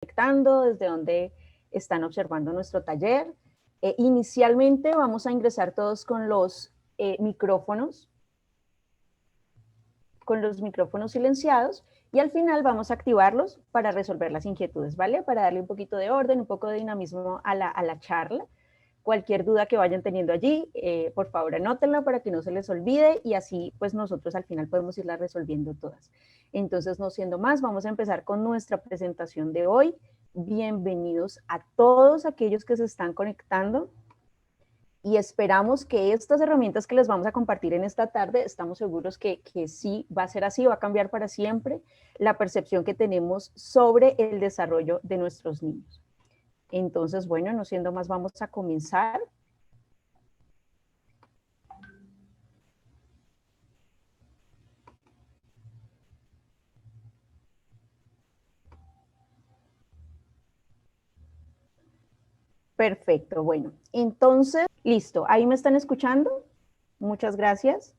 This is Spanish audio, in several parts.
conectando, desde donde están observando nuestro taller. Inicialmente vamos a ingresar todos con los micrófonos silenciados, y al final vamos a activarlos para resolver las inquietudes, ¿vale? Para darle un poquito de orden, un poco de dinamismo a la charla. Cualquier duda que vayan teniendo allí, por favor anótenla para que no se les olvide, y así pues nosotros al final podemos irla resolviendo todas. Entonces, no siendo más, vamos a empezar con nuestra presentación de hoy. Bienvenidos a todos aquellos que se están conectando, y esperamos que estas herramientas que les vamos a compartir en esta tarde, estamos seguros que sí va a ser así, va a cambiar para siempre la percepción que tenemos sobre el desarrollo de nuestros niños. Entonces, bueno, no siendo más, vamos a comenzar. Perfecto, bueno, entonces, listo, ¿ahí me están escuchando? Muchas gracias.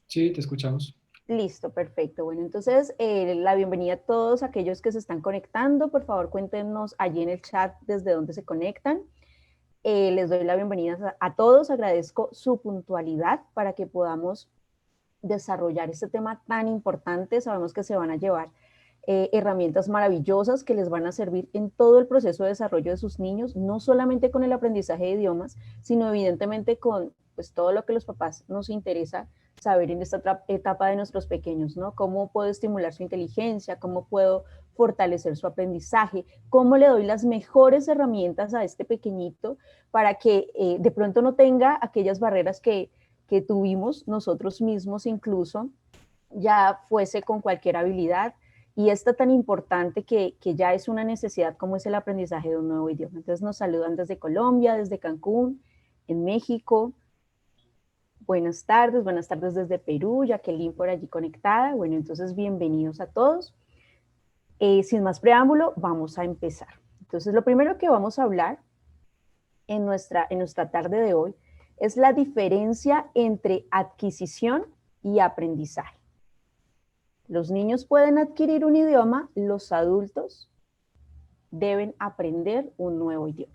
Sí, te escuchamos. Listo, perfecto. Bueno, entonces, la bienvenida a todos aquellos que se están conectando. Por favor, cuéntenos allí en el chat desde dónde se conectan. Les doy la bienvenida a todos, agradezco su puntualidad para que podamos desarrollar este tema tan importante. Sabemos que se van a llevar herramientas maravillosas que les van a servir en todo el proceso de desarrollo de sus niños, no solamente con el aprendizaje de idiomas, sino evidentemente con pues, todo lo que los papás nos interesa saber en esta etapa de nuestros pequeños, ¿no? Cómo puedo estimular su inteligencia, cómo puedo fortalecer su aprendizaje, cómo le doy las mejores herramientas a este pequeñito para que de pronto no tenga aquellas barreras que tuvimos nosotros mismos, incluso ya fuese con cualquier habilidad, y esta tan importante que ya es una necesidad como es el aprendizaje de un nuevo idioma. Entonces nos saludan desde Colombia, desde Cancún, en México. Buenas tardes desde Perú, Jacqueline por allí conectada. Bueno, entonces bienvenidos a todos. Sin más preámbulo, vamos a empezar. Entonces lo primero que vamos a hablar en nuestra tarde de hoy es la diferencia entre adquisición y aprendizaje. Los niños pueden adquirir un idioma, los adultos deben aprender un nuevo idioma.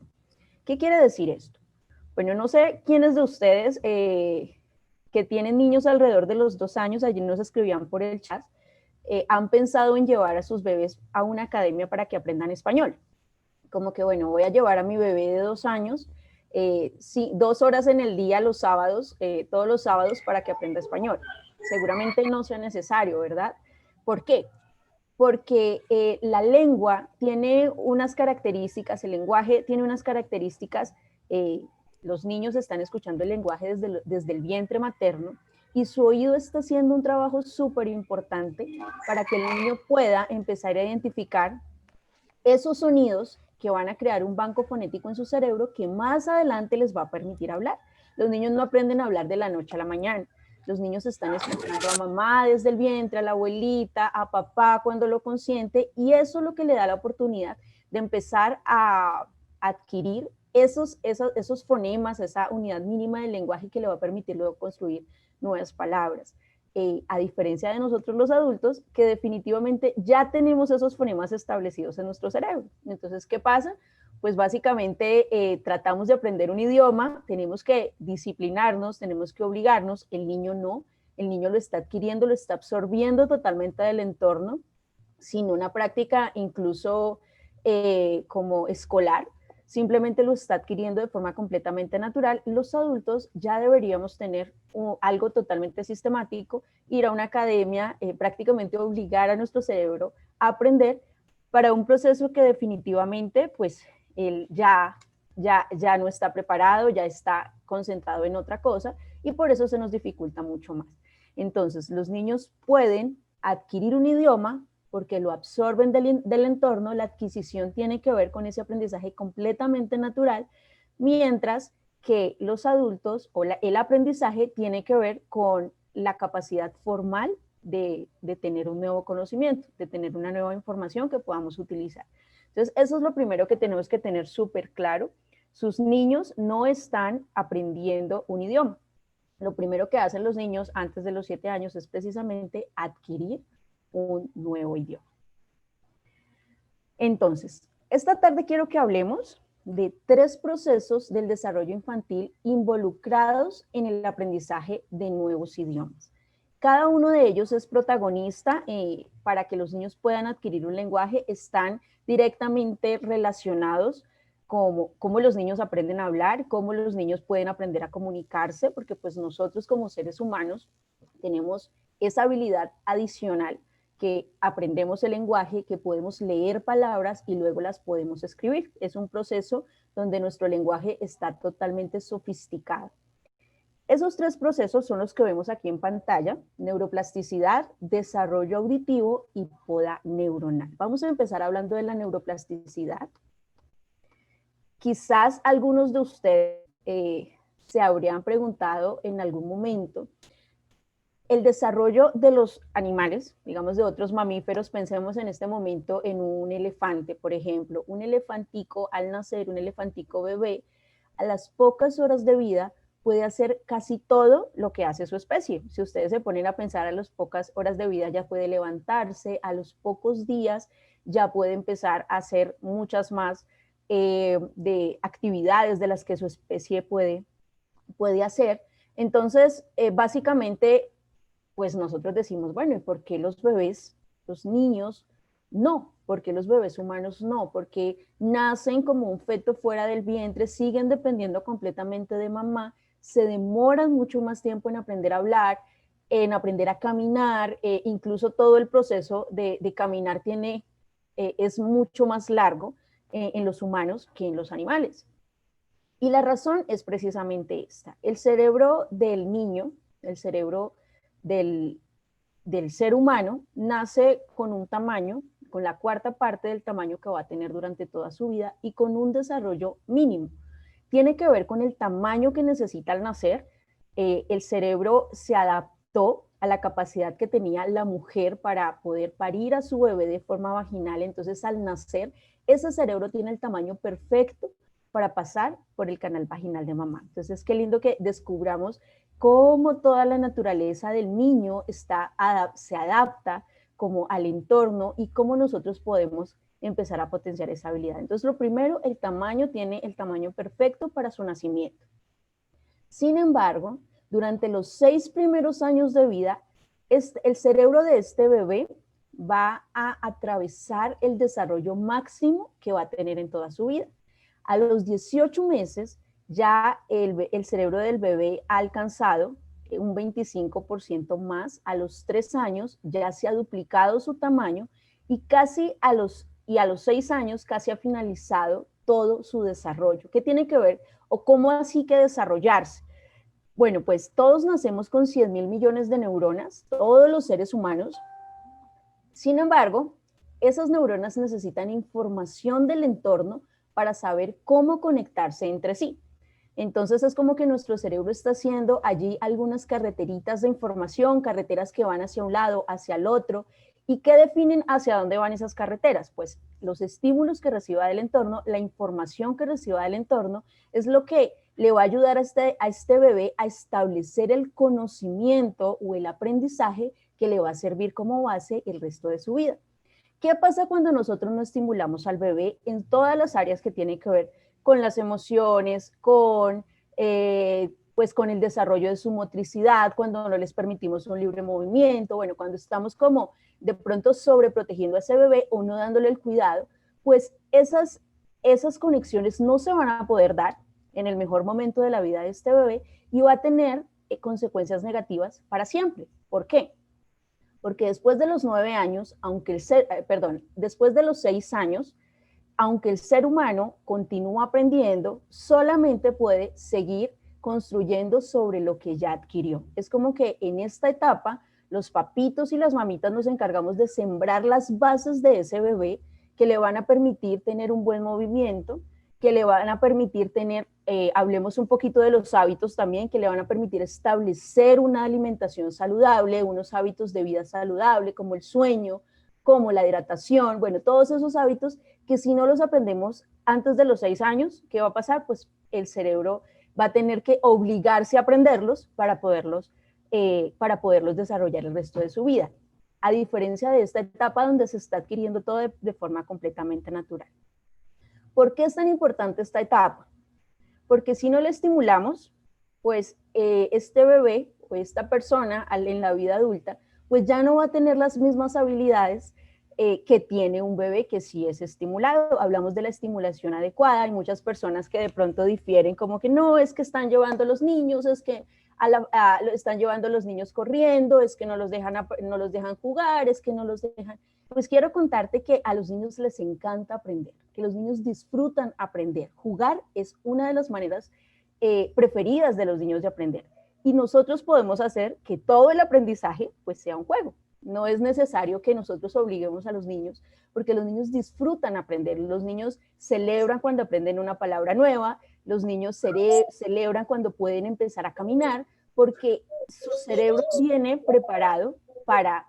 ¿Qué quiere decir esto? Bueno, no sé quiénes de ustedes que tienen niños alrededor de los 2 años, allí nos escribían por el chat, han pensado en llevar a sus bebés a una academia para que aprendan español. Como que, bueno, voy a llevar a mi bebé de 2 años, sí, 2 horas en el día los sábados, todos los sábados para que aprenda español. Seguramente no sea necesario, ¿verdad? ¿Por qué? Porque la lengua tiene unas características, el lenguaje tiene unas características, los niños están escuchando el lenguaje desde el vientre materno, y su oído está haciendo un trabajo súper importante para que el niño pueda empezar a identificar esos sonidos que van a crear un banco fonético en su cerebro que más adelante les va a permitir hablar. Los niños no aprenden a hablar de la noche a la mañana. Los niños están escuchando a mamá desde el vientre, a la abuelita, a papá cuando lo consiente, y eso es lo que le da la oportunidad de empezar a adquirir esos fonemas, esa unidad mínima del lenguaje que le va a permitir luego construir nuevas palabras. A diferencia de nosotros los adultos, que definitivamente ya tenemos esos fonemas establecidos en nuestro cerebro. Entonces, ¿qué pasa? Pues básicamente tratamos de aprender un idioma, tenemos que disciplinarnos, tenemos que obligarnos, el niño no, el niño lo está adquiriendo, lo está absorbiendo totalmente del entorno, sin una práctica incluso como escolar, simplemente lo está adquiriendo de forma completamente natural. Los adultos ya deberíamos tener algo totalmente sistemático, ir a una academia, prácticamente obligar a nuestro cerebro a aprender para un proceso que definitivamente pues él ya no está preparado, ya está concentrado en otra cosa, y por eso se nos dificulta mucho más. Entonces, los niños pueden adquirir un idioma porque lo absorben del entorno, la adquisición tiene que ver con ese aprendizaje completamente natural, mientras que los adultos o el aprendizaje tiene que ver con la capacidad formal de tener un nuevo conocimiento, de tener una nueva información que podamos utilizar. Entonces, eso es lo primero que tenemos que tener súper claro. Sus niños no están aprendiendo un idioma. Lo primero que hacen los niños antes de los 7 años es precisamente adquirir un nuevo idioma. Entonces, esta tarde quiero que hablemos de 3 procesos del desarrollo infantil involucrados en el aprendizaje de nuevos idiomas. Cada uno de ellos es protagonista para que los niños puedan adquirir un lenguaje, están directamente relacionados como cómo los niños aprenden a hablar, cómo los niños pueden aprender a comunicarse, porque pues nosotros como seres humanos tenemos esa habilidad adicional que aprendemos el lenguaje, que podemos leer palabras y luego las podemos escribir. Es un proceso donde nuestro lenguaje está totalmente sofisticado. Esos 3 procesos son los que vemos aquí en pantalla: neuroplasticidad, desarrollo auditivo y poda neuronal. Vamos a empezar hablando de la neuroplasticidad. Quizás algunos de ustedes se habrían preguntado en algún momento, el desarrollo de los animales, digamos de otros mamíferos, pensemos en este momento en un elefante, por ejemplo, un elefantico al nacer, un elefantico bebé, a las pocas horas de vida puede hacer casi todo lo que hace su especie. Si ustedes se ponen a pensar, a las pocas horas de vida ya puede levantarse, a los pocos días ya puede empezar a hacer muchas más de actividades de las que su especie puede hacer. Entonces, básicamente, pues nosotros decimos, bueno, ¿y por qué los bebés, los niños, no? ¿Por qué los bebés humanos no? Porque nacen como un feto fuera del vientre, siguen dependiendo completamente de mamá, se demoran mucho más tiempo en aprender a hablar, en aprender a caminar, incluso todo el proceso de caminar es mucho más largo en los humanos que en los animales. Y la razón es precisamente esta. El cerebro del niño, el cerebro del, del ser humano, nace con un tamaño, con la cuarta parte del tamaño que va a tener durante toda su vida y con un desarrollo mínimo. Tiene que ver con el tamaño que necesita al nacer. El cerebro se adaptó a la capacidad que tenía la mujer para poder parir a su bebé de forma vaginal. Entonces, al nacer, ese cerebro tiene el tamaño perfecto para pasar por el canal vaginal de mamá. Entonces, qué lindo que descubramos cómo toda la naturaleza del niño se adapta como al entorno y cómo nosotros podemos empezar a potenciar esa habilidad. Entonces, lo primero, el tamaño tiene el tamaño perfecto para su nacimiento. Sin embargo, durante los 6 primeros años de vida, el cerebro de este bebé va a atravesar el desarrollo máximo que va a tener en toda su vida. A los 18 meses, ya el cerebro del bebé ha alcanzado un 25% más. A los 3 años ya se ha duplicado su tamaño y a los 6 años casi ha finalizado todo su desarrollo. ¿Qué tiene que ver o cómo así que desarrollarse? Bueno, pues todos nacemos con 100.000 millones de neuronas, todos los seres humanos. Sin embargo, esas neuronas necesitan información del entorno para saber cómo conectarse entre sí. Entonces es como que nuestro cerebro está haciendo allí algunas carreteritas de información, carreteras que van hacia un lado, hacia el otro. ¿Y qué definen hacia dónde van esas carreteras? Pues los estímulos que reciba del entorno, la información que reciba del entorno, es lo que le va a ayudar a este bebé a establecer el conocimiento o el aprendizaje que le va a servir como base el resto de su vida. ¿Qué pasa cuando nosotros no estimulamos al bebé en todas las áreas que tienen que ver con las emociones, pues con el desarrollo de su motricidad, cuando no les permitimos un libre movimiento, bueno, cuando estamos como de pronto sobreprotegiendo a ese bebé o no dándole el cuidado, pues esas conexiones no se van a poder dar en el mejor momento de la vida de este bebé y va a tener consecuencias negativas para siempre. ¿Por qué? Porque después de los 9 años, después de los 6 años, aunque el ser humano continúa aprendiendo, solamente puede seguir construyendo sobre lo que ya adquirió. Es como que en esta etapa, los papitos y las mamitas nos encargamos de sembrar las bases de ese bebé que le van a permitir tener un buen movimiento, que le van a permitir tener, hablemos un poquito de los hábitos también, que le van a permitir establecer una alimentación saludable, unos hábitos de vida saludable, como el sueño, como la hidratación, bueno, todos esos hábitos que si no los aprendemos antes de los 6 años, ¿qué va a pasar? Pues el cerebro va a tener que obligarse a aprenderlos para poderlos desarrollar el resto de su vida. a diferencia de esta etapa donde se está adquiriendo todo de forma completamente natural. ¿Por qué es tan importante esta etapa? Porque si no le estimulamos, pues este bebé o esta persona en la vida adulta, pues ya no va a tener las mismas habilidades que tiene un bebé que sí es estimulado. Hablamos de la estimulación adecuada, hay muchas personas que de pronto difieren como que no, es que están llevando a los niños, es que están llevando a los niños corriendo, es que no los dejan jugar, es que no los dejan... Pues quiero contarte que a los niños les encanta aprender, que los niños disfrutan aprender. Jugar es una de las maneras preferidas de los niños de aprender. Y nosotros podemos hacer que todo el aprendizaje pues sea un juego. No es necesario que nosotros obliguemos a los niños, porque los niños disfrutan aprender. Los niños celebran cuando aprenden una palabra nueva, los niños celebran cuando pueden empezar a caminar, porque su cerebro viene preparado para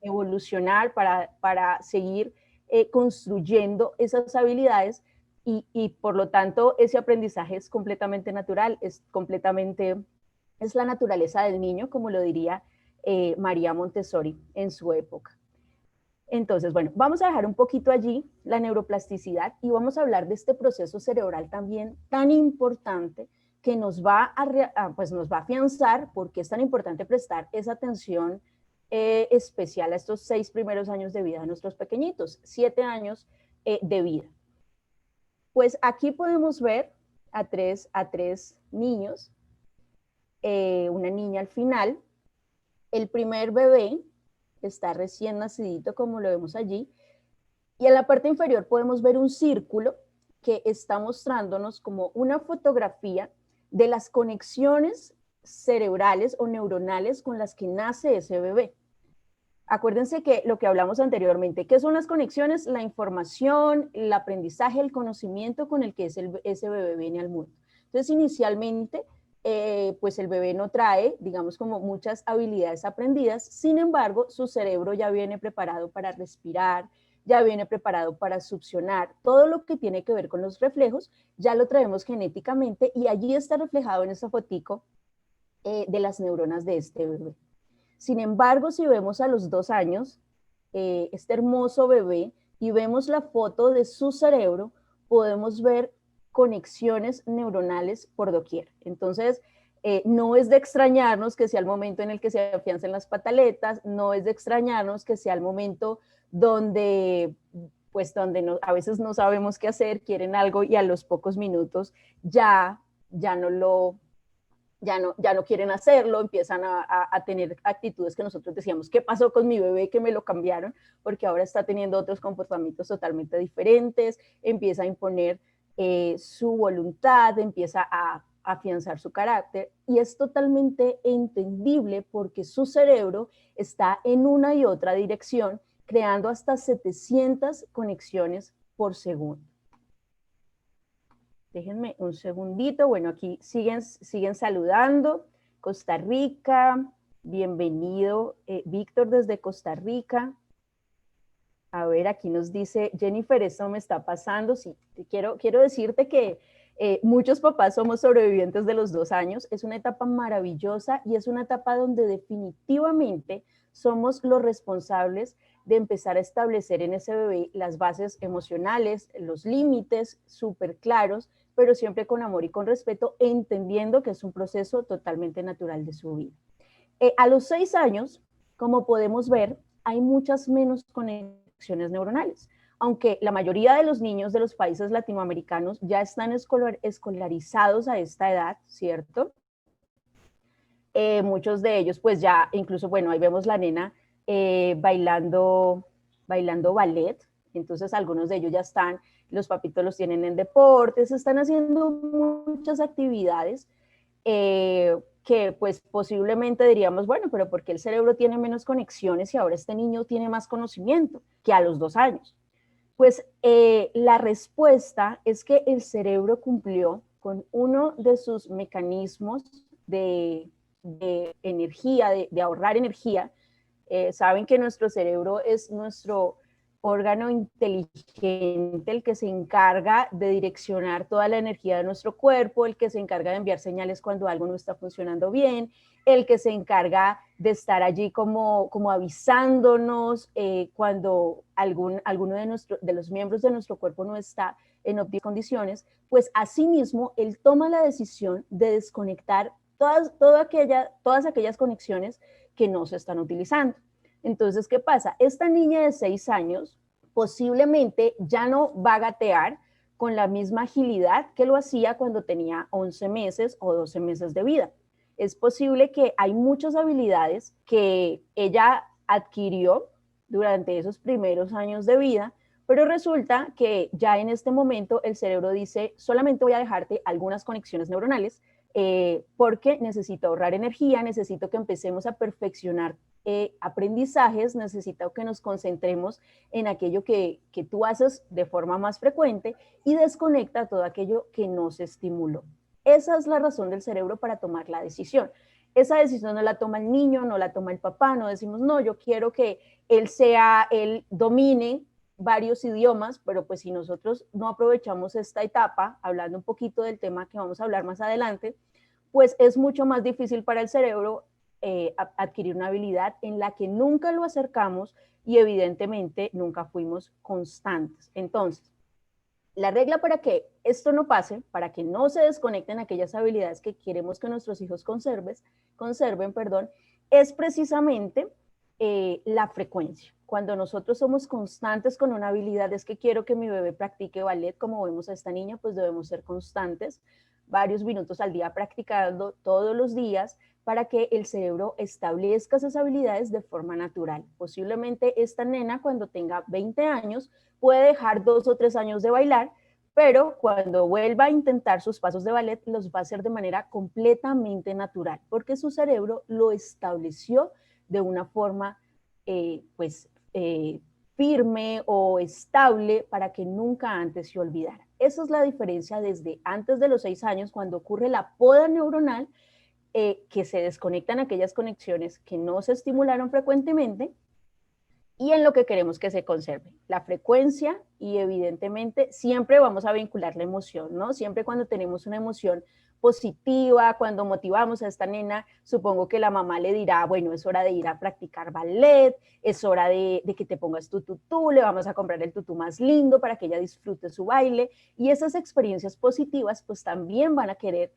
evolucionar, para seguir construyendo esas habilidades y por lo tanto ese aprendizaje es completamente natural, es la naturaleza del niño, como lo diría María Montessori en su época. Entonces, bueno, vamos a dejar un poquito allí la neuroplasticidad y vamos a hablar de este proceso cerebral también tan importante que nos va a afianzar porque es tan importante prestar esa atención especial a estos 6 primeros años de vida de nuestros pequeñitos, 7 años de vida. Pues aquí podemos ver a tres niños, una niña al final. El primer bebé está recién nacidito, como lo vemos allí, y en la parte inferior podemos ver un círculo que está mostrándonos como una fotografía de las conexiones cerebrales o neuronales con las que nace ese bebé. Acuérdense que lo que hablamos anteriormente, ¿qué son las conexiones? La información, el aprendizaje, el conocimiento con el que ese bebé viene al mundo. Entonces, inicialmente, pues el bebé no trae, digamos, como muchas habilidades aprendidas, sin embargo, su cerebro ya viene preparado para respirar, ya viene preparado para succionar, todo lo que tiene que ver con los reflejos, ya lo traemos genéticamente y allí está reflejado en esa fotico de las neuronas de este bebé. Sin embargo, si vemos a los 2 años, este hermoso bebé, y vemos la foto de su cerebro, podemos ver conexiones neuronales por doquier. Entonces, no es de extrañarnos que sea el momento en el que se afiancen las pataletas, no es de extrañarnos que sea el momento donde a veces no sabemos qué hacer, quieren algo y a los pocos minutos ya no quieren hacerlo, empiezan a tener actitudes que nosotros decíamos, ¿qué pasó con mi bebé que me lo cambiaron? Porque ahora está teniendo otros comportamientos totalmente diferentes, empieza a imponer su voluntad, empieza a afianzar su carácter y es totalmente entendible porque su cerebro está en una y otra dirección, creando hasta 700 conexiones por segundo. Déjenme un segundito. Bueno, aquí siguen saludando. Costa Rica, bienvenido. Víctor desde Costa Rica. A ver, aquí nos dice Jennifer, esto me está pasando. Sí, quiero decirte que muchos papás somos sobrevivientes de los 2 años. Es una etapa maravillosa y es una etapa donde definitivamente somos los responsables de empezar a establecer en ese bebé las bases emocionales, los límites súper claros, pero siempre con amor y con respeto, entendiendo que es un proceso totalmente natural de su vida. A los 6 años, como podemos ver, hay muchas menos conexiones neuronales. Aunque la mayoría de los niños de los países latinoamericanos ya están escolarizados a esta edad, ¿cierto? Muchos de ellos, pues ya, incluso, bueno, ahí vemos la nena bailando ballet, entonces algunos de ellos ya están, los papitos los tienen en deportes, están haciendo muchas actividades que pues posiblemente diríamos, bueno, pero ¿por qué el cerebro tiene menos conexiones y ahora este niño tiene más conocimiento que a los 2 años? Pues la respuesta es que el cerebro cumplió con uno de sus mecanismos de energía, de ahorrar energía. Saben que nuestro cerebro es nuestro órgano inteligente, el que se encarga de direccionar toda la energía de nuestro cuerpo, el que se encarga de enviar señales cuando algo no está funcionando bien, el que se encarga de estar allí como avisándonos cuando alguno de los miembros de nuestro cuerpo no está en óptimas condiciones, pues asimismo él toma la decisión de desconectar todas aquellas conexiones que no se están utilizando. Entonces, ¿qué pasa? Esta niña de 6 años posiblemente ya no va a gatear con la misma agilidad que lo hacía cuando tenía 11 meses o 12 meses de vida. Es posible que hay muchas habilidades que ella adquirió durante esos primeros años de vida, pero resulta que ya en este momento el cerebro dice, solamente voy a dejarte algunas conexiones neuronales porque necesito ahorrar energía, necesito que empecemos a perfeccionar aprendizajes, necesito que nos concentremos en aquello que tú haces de forma más frecuente y desconecta todo aquello que no se estimuló. Esa es la razón del cerebro para tomar la decisión. Esa decisión no la toma el niño, no la toma el papá, no decimos, no, yo quiero que él domine varios idiomas, pero pues si nosotros no aprovechamos esta etapa, hablando un poquito del tema que vamos a hablar más adelante, pues es mucho más difícil para el cerebro adquirir una habilidad en la que nunca lo acercamos y evidentemente nunca fuimos constantes. Entonces, la regla para que esto no pase, para que no se desconecten aquellas habilidades que queremos que nuestros hijos conserven, es precisamente la frecuencia. Cuando nosotros somos constantes con una habilidad, es que quiero que mi bebé practique ballet, como vemos a esta niña, pues debemos ser constantes, varios minutos al día practicando todos los días para que el cerebro establezca esas habilidades de forma natural. Posiblemente esta nena cuando tenga 20 años puede dejar 2 o 3 años de bailar, pero cuando vuelva a intentar sus pasos de ballet los va a hacer de manera completamente natural, porque su cerebro lo estableció de una forma firme o estable para que nunca antes se olvidara. Esa es la diferencia desde antes de los 6 años, cuando ocurre la poda neuronal, que se desconectan aquellas conexiones que no se estimularon frecuentemente, y en lo que queremos que se conserve, la frecuencia, y evidentemente siempre vamos a vincular la emoción, ¿no? Siempre cuando tenemos una emoción positiva, cuando motivamos a esta nena, supongo que la mamá le dirá, bueno, es hora de ir a practicar ballet, es hora de que te pongas tu tutú, le vamos a comprar el tutú más lindo para que ella disfrute su baile, y esas experiencias positivas pues también van a querer,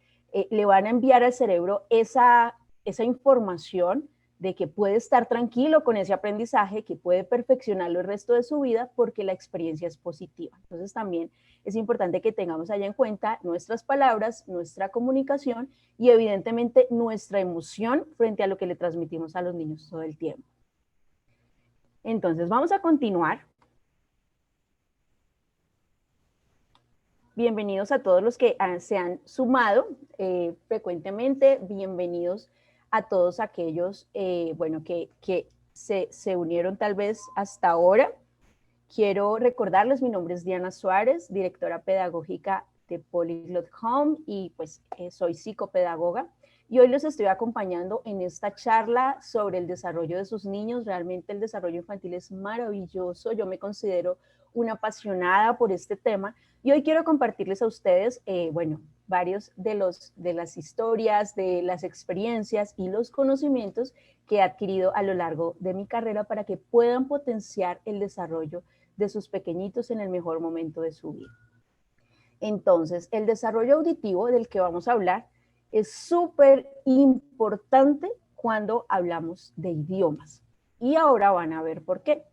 le van a enviar al cerebro esa información de que puede estar tranquilo con ese aprendizaje, que puede perfeccionarlo el resto de su vida porque la experiencia es positiva. Entonces también es importante que tengamos allá en cuenta nuestras palabras, nuestra comunicación y evidentemente nuestra emoción frente a lo que le transmitimos a los niños todo el tiempo. Entonces vamos a continuar. Bienvenidos a todos los que se han sumado frecuentemente, bienvenidos a todos aquellos que se unieron tal vez hasta ahora. Quiero recordarles, mi nombre es Diana Suárez, directora pedagógica de Polyglot Home y pues soy psicopedagoga. Y hoy los estoy acompañando en esta charla sobre el desarrollo de sus niños. Realmente el desarrollo infantil es maravilloso. Yo me considero una apasionada por este tema. Y hoy quiero compartirles a ustedes, varios de las historias, de las experiencias y los conocimientos que he adquirido a lo largo de mi carrera para que puedan potenciar el desarrollo de sus pequeñitos en el mejor momento de su vida. Entonces, el desarrollo auditivo del que vamos a hablar es súper importante cuando hablamos de idiomas. Y ahora van a ver por qué.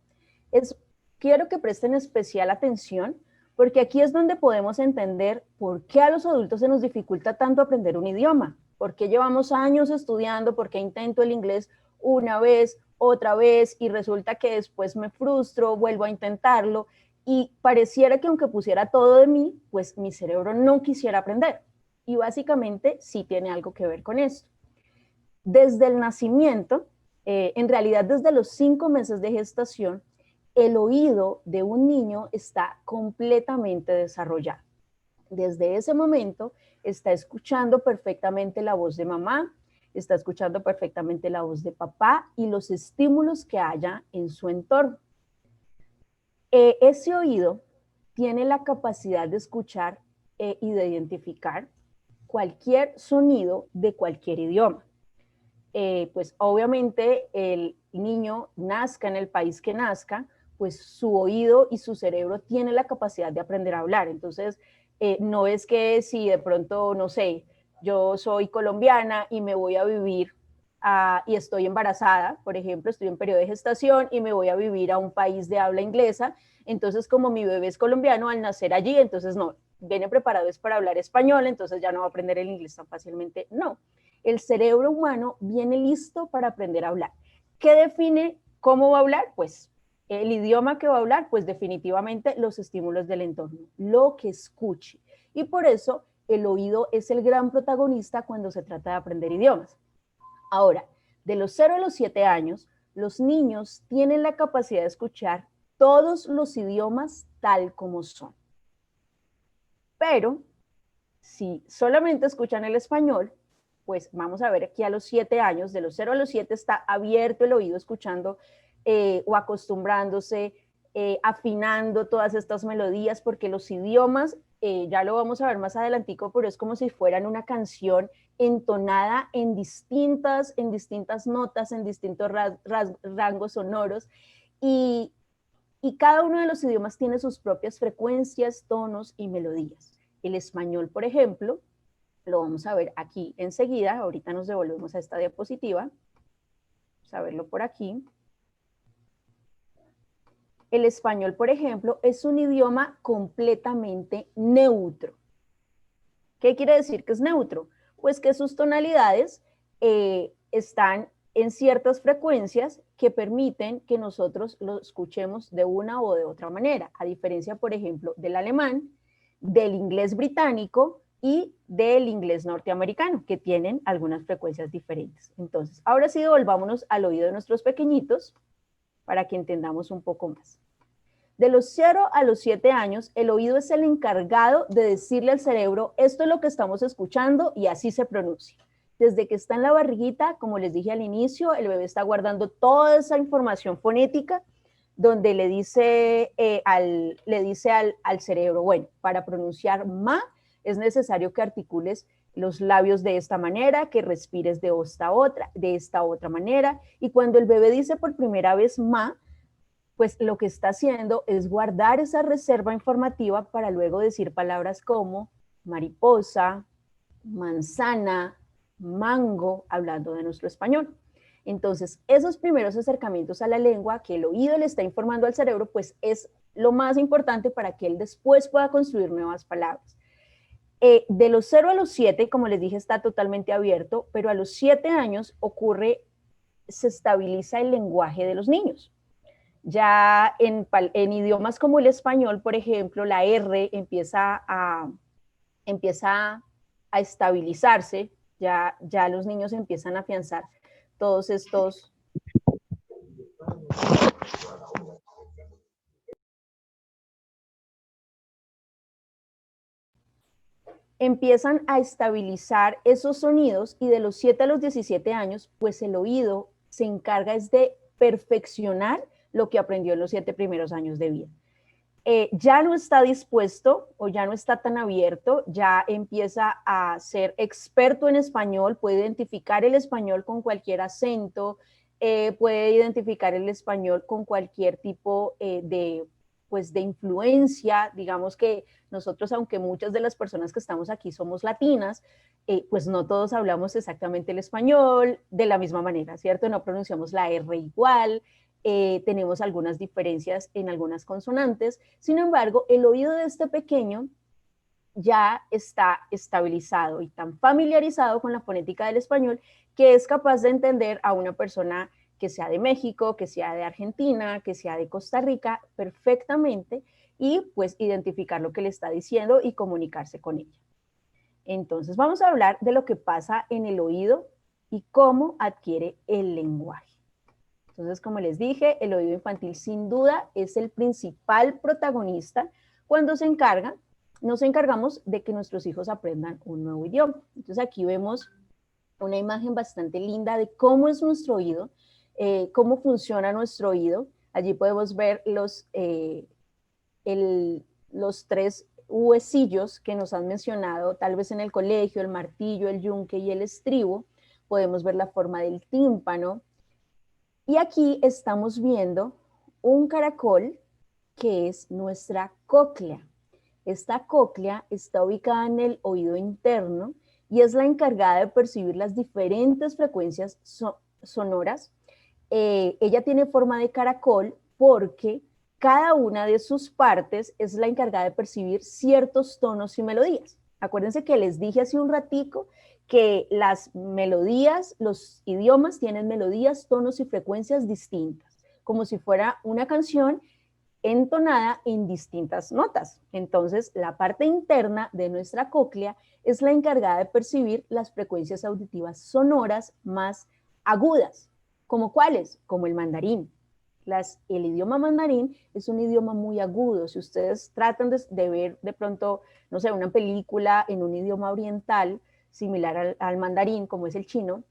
Quiero que presten especial atención porque aquí es donde podemos entender por qué a los adultos se nos dificulta tanto aprender un idioma, por qué llevamos años estudiando, por qué intento el inglés una vez, otra vez, y resulta que después me frustro, vuelvo a intentarlo, y pareciera que aunque pusiera todo de mí, pues mi cerebro no quisiera aprender. Y básicamente sí tiene algo que ver con esto. Desde el nacimiento, en realidad desde los 5 meses de gestación, el oído de un niño está completamente desarrollado. Desde ese momento está escuchando perfectamente la voz de mamá, está escuchando perfectamente la voz de papá y los estímulos que haya en su entorno. Ese oído tiene la capacidad de escuchar y de identificar cualquier sonido de cualquier idioma. Pues obviamente el niño nazca en el país que nazca, pues su oído y su cerebro tienen la capacidad de aprender a hablar. Entonces, no es que si de pronto, no sé, yo soy colombiana y me voy a vivir y estoy embarazada, por ejemplo, estoy en periodo de gestación y me voy a vivir a un país de habla inglesa, entonces como mi bebé es colombiano al nacer allí, entonces no, viene preparado es para hablar español, entonces ya no va a aprender el inglés tan fácilmente, no. El cerebro humano viene listo para aprender a hablar. ¿Qué define cómo va a hablar? Pues el idioma que va a hablar, pues definitivamente los estímulos del entorno, lo que escuche. Y por eso el oído es el gran protagonista cuando se trata de aprender idiomas. Ahora, de los 0 a los 7 años, los niños tienen la capacidad de escuchar todos los idiomas tal como son. Pero si solamente escuchan el español, pues vamos a ver aquí a los 7 años, de los 0 a los 7 está abierto el oído escuchando o acostumbrándose, afinando todas estas melodías, porque los idiomas, ya lo vamos a ver más adelantico, pero es como si fueran una canción entonada en distintas notas, en distintos rangos sonoros, y, y cada uno de los idiomas tiene sus propias frecuencias, tonos y melodías. El español, por ejemplo, lo vamos a ver aquí enseguida, ahorita nos devolvemos a esta diapositiva, vamos a verlo por aquí. El español, por ejemplo, es un idioma completamente neutro. ¿Qué quiere decir que es neutro? Pues que sus tonalidades están en ciertas frecuencias que permiten que nosotros lo escuchemos de una o de otra manera, a diferencia, por ejemplo, del alemán, del inglés británico y del inglés norteamericano, que tienen algunas frecuencias diferentes. Entonces, ahora sí, volvámonos al oído de nuestros pequeñitos para que entendamos un poco más. De los 0 a los 7 años, el oído es el encargado de decirle al cerebro, esto es lo que estamos escuchando y así se pronuncia. Desde que está en la barriguita, como les dije al inicio, el bebé está guardando toda esa información fonética donde le dice, al cerebro, bueno, para pronunciar ma es necesario que articules los labios de esta manera, que respires de esta otra manera. Y cuando el bebé dice por primera vez ma, pues lo que está haciendo es guardar esa reserva informativa para luego decir palabras como mariposa, manzana, mango, hablando de nuestro español. Entonces, esos primeros acercamientos a la lengua que el oído le está informando al cerebro, pues es lo más importante para que él después pueda construir nuevas palabras. De los 0 a los 7, como les dije, está totalmente abierto, pero a los 7 años se estabiliza el lenguaje de los niños. Ya en idiomas como el español, por ejemplo, la R empieza a estabilizarse, ya los niños empiezan a afianzar todos estos... Empiezan a estabilizar esos sonidos y de los 7 a los 17 años, pues el oído se encarga es de perfeccionar lo que aprendió en los 7 primeros años de vida. Ya no está dispuesto o ya no está tan abierto, ya empieza a ser experto en español, puede identificar el español con cualquier acento, puede identificar el español con cualquier tipo de influencia. Digamos que nosotros, aunque muchas de las personas que estamos aquí somos latinas, pues no todos hablamos exactamente el español de la misma manera, ¿cierto? No pronunciamos la R igual, tenemos algunas diferencias en algunas consonantes. Sin embargo, el oído de este pequeño ya está estabilizado y tan familiarizado con la fonética del español que es capaz de entender a una persona que sea de México, que sea de Argentina, que sea de Costa Rica perfectamente, y pues identificar lo que le está diciendo y comunicarse con ella. Entonces vamos a hablar de lo que pasa en el oído y cómo adquiere el lenguaje. Entonces, como les dije, el oído infantil sin duda es el principal protagonista cuando nos encargamos de que nuestros hijos aprendan un nuevo idioma. Entonces aquí vemos una imagen bastante linda de cómo es nuestro oído, cómo funciona nuestro oído. Allí podemos ver los tres huesillos que nos han mencionado, tal vez en el colegio, el martillo, el yunque y el estribo. Podemos ver la forma del tímpano. Y aquí estamos viendo un caracol que es nuestra cóclea. Esta cóclea está ubicada en el oído interno y es la encargada de percibir las diferentes frecuencias sonoras. Ella tiene forma de caracol porque cada una de sus partes es la encargada de percibir ciertos tonos y melodías. Acuérdense que les dije hace un ratico que las melodías, los idiomas tienen melodías, tonos y frecuencias distintas, como si fuera una canción entonada en distintas notas. Entonces, la parte interna de nuestra cóclea es la encargada de percibir las frecuencias auditivas sonoras más agudas. ¿Como cuáles? Como el mandarín. El idioma mandarín es un idioma muy agudo. Si ustedes tratan de ver de pronto, no sé, una película en un idioma oriental similar al mandarín, como es el chino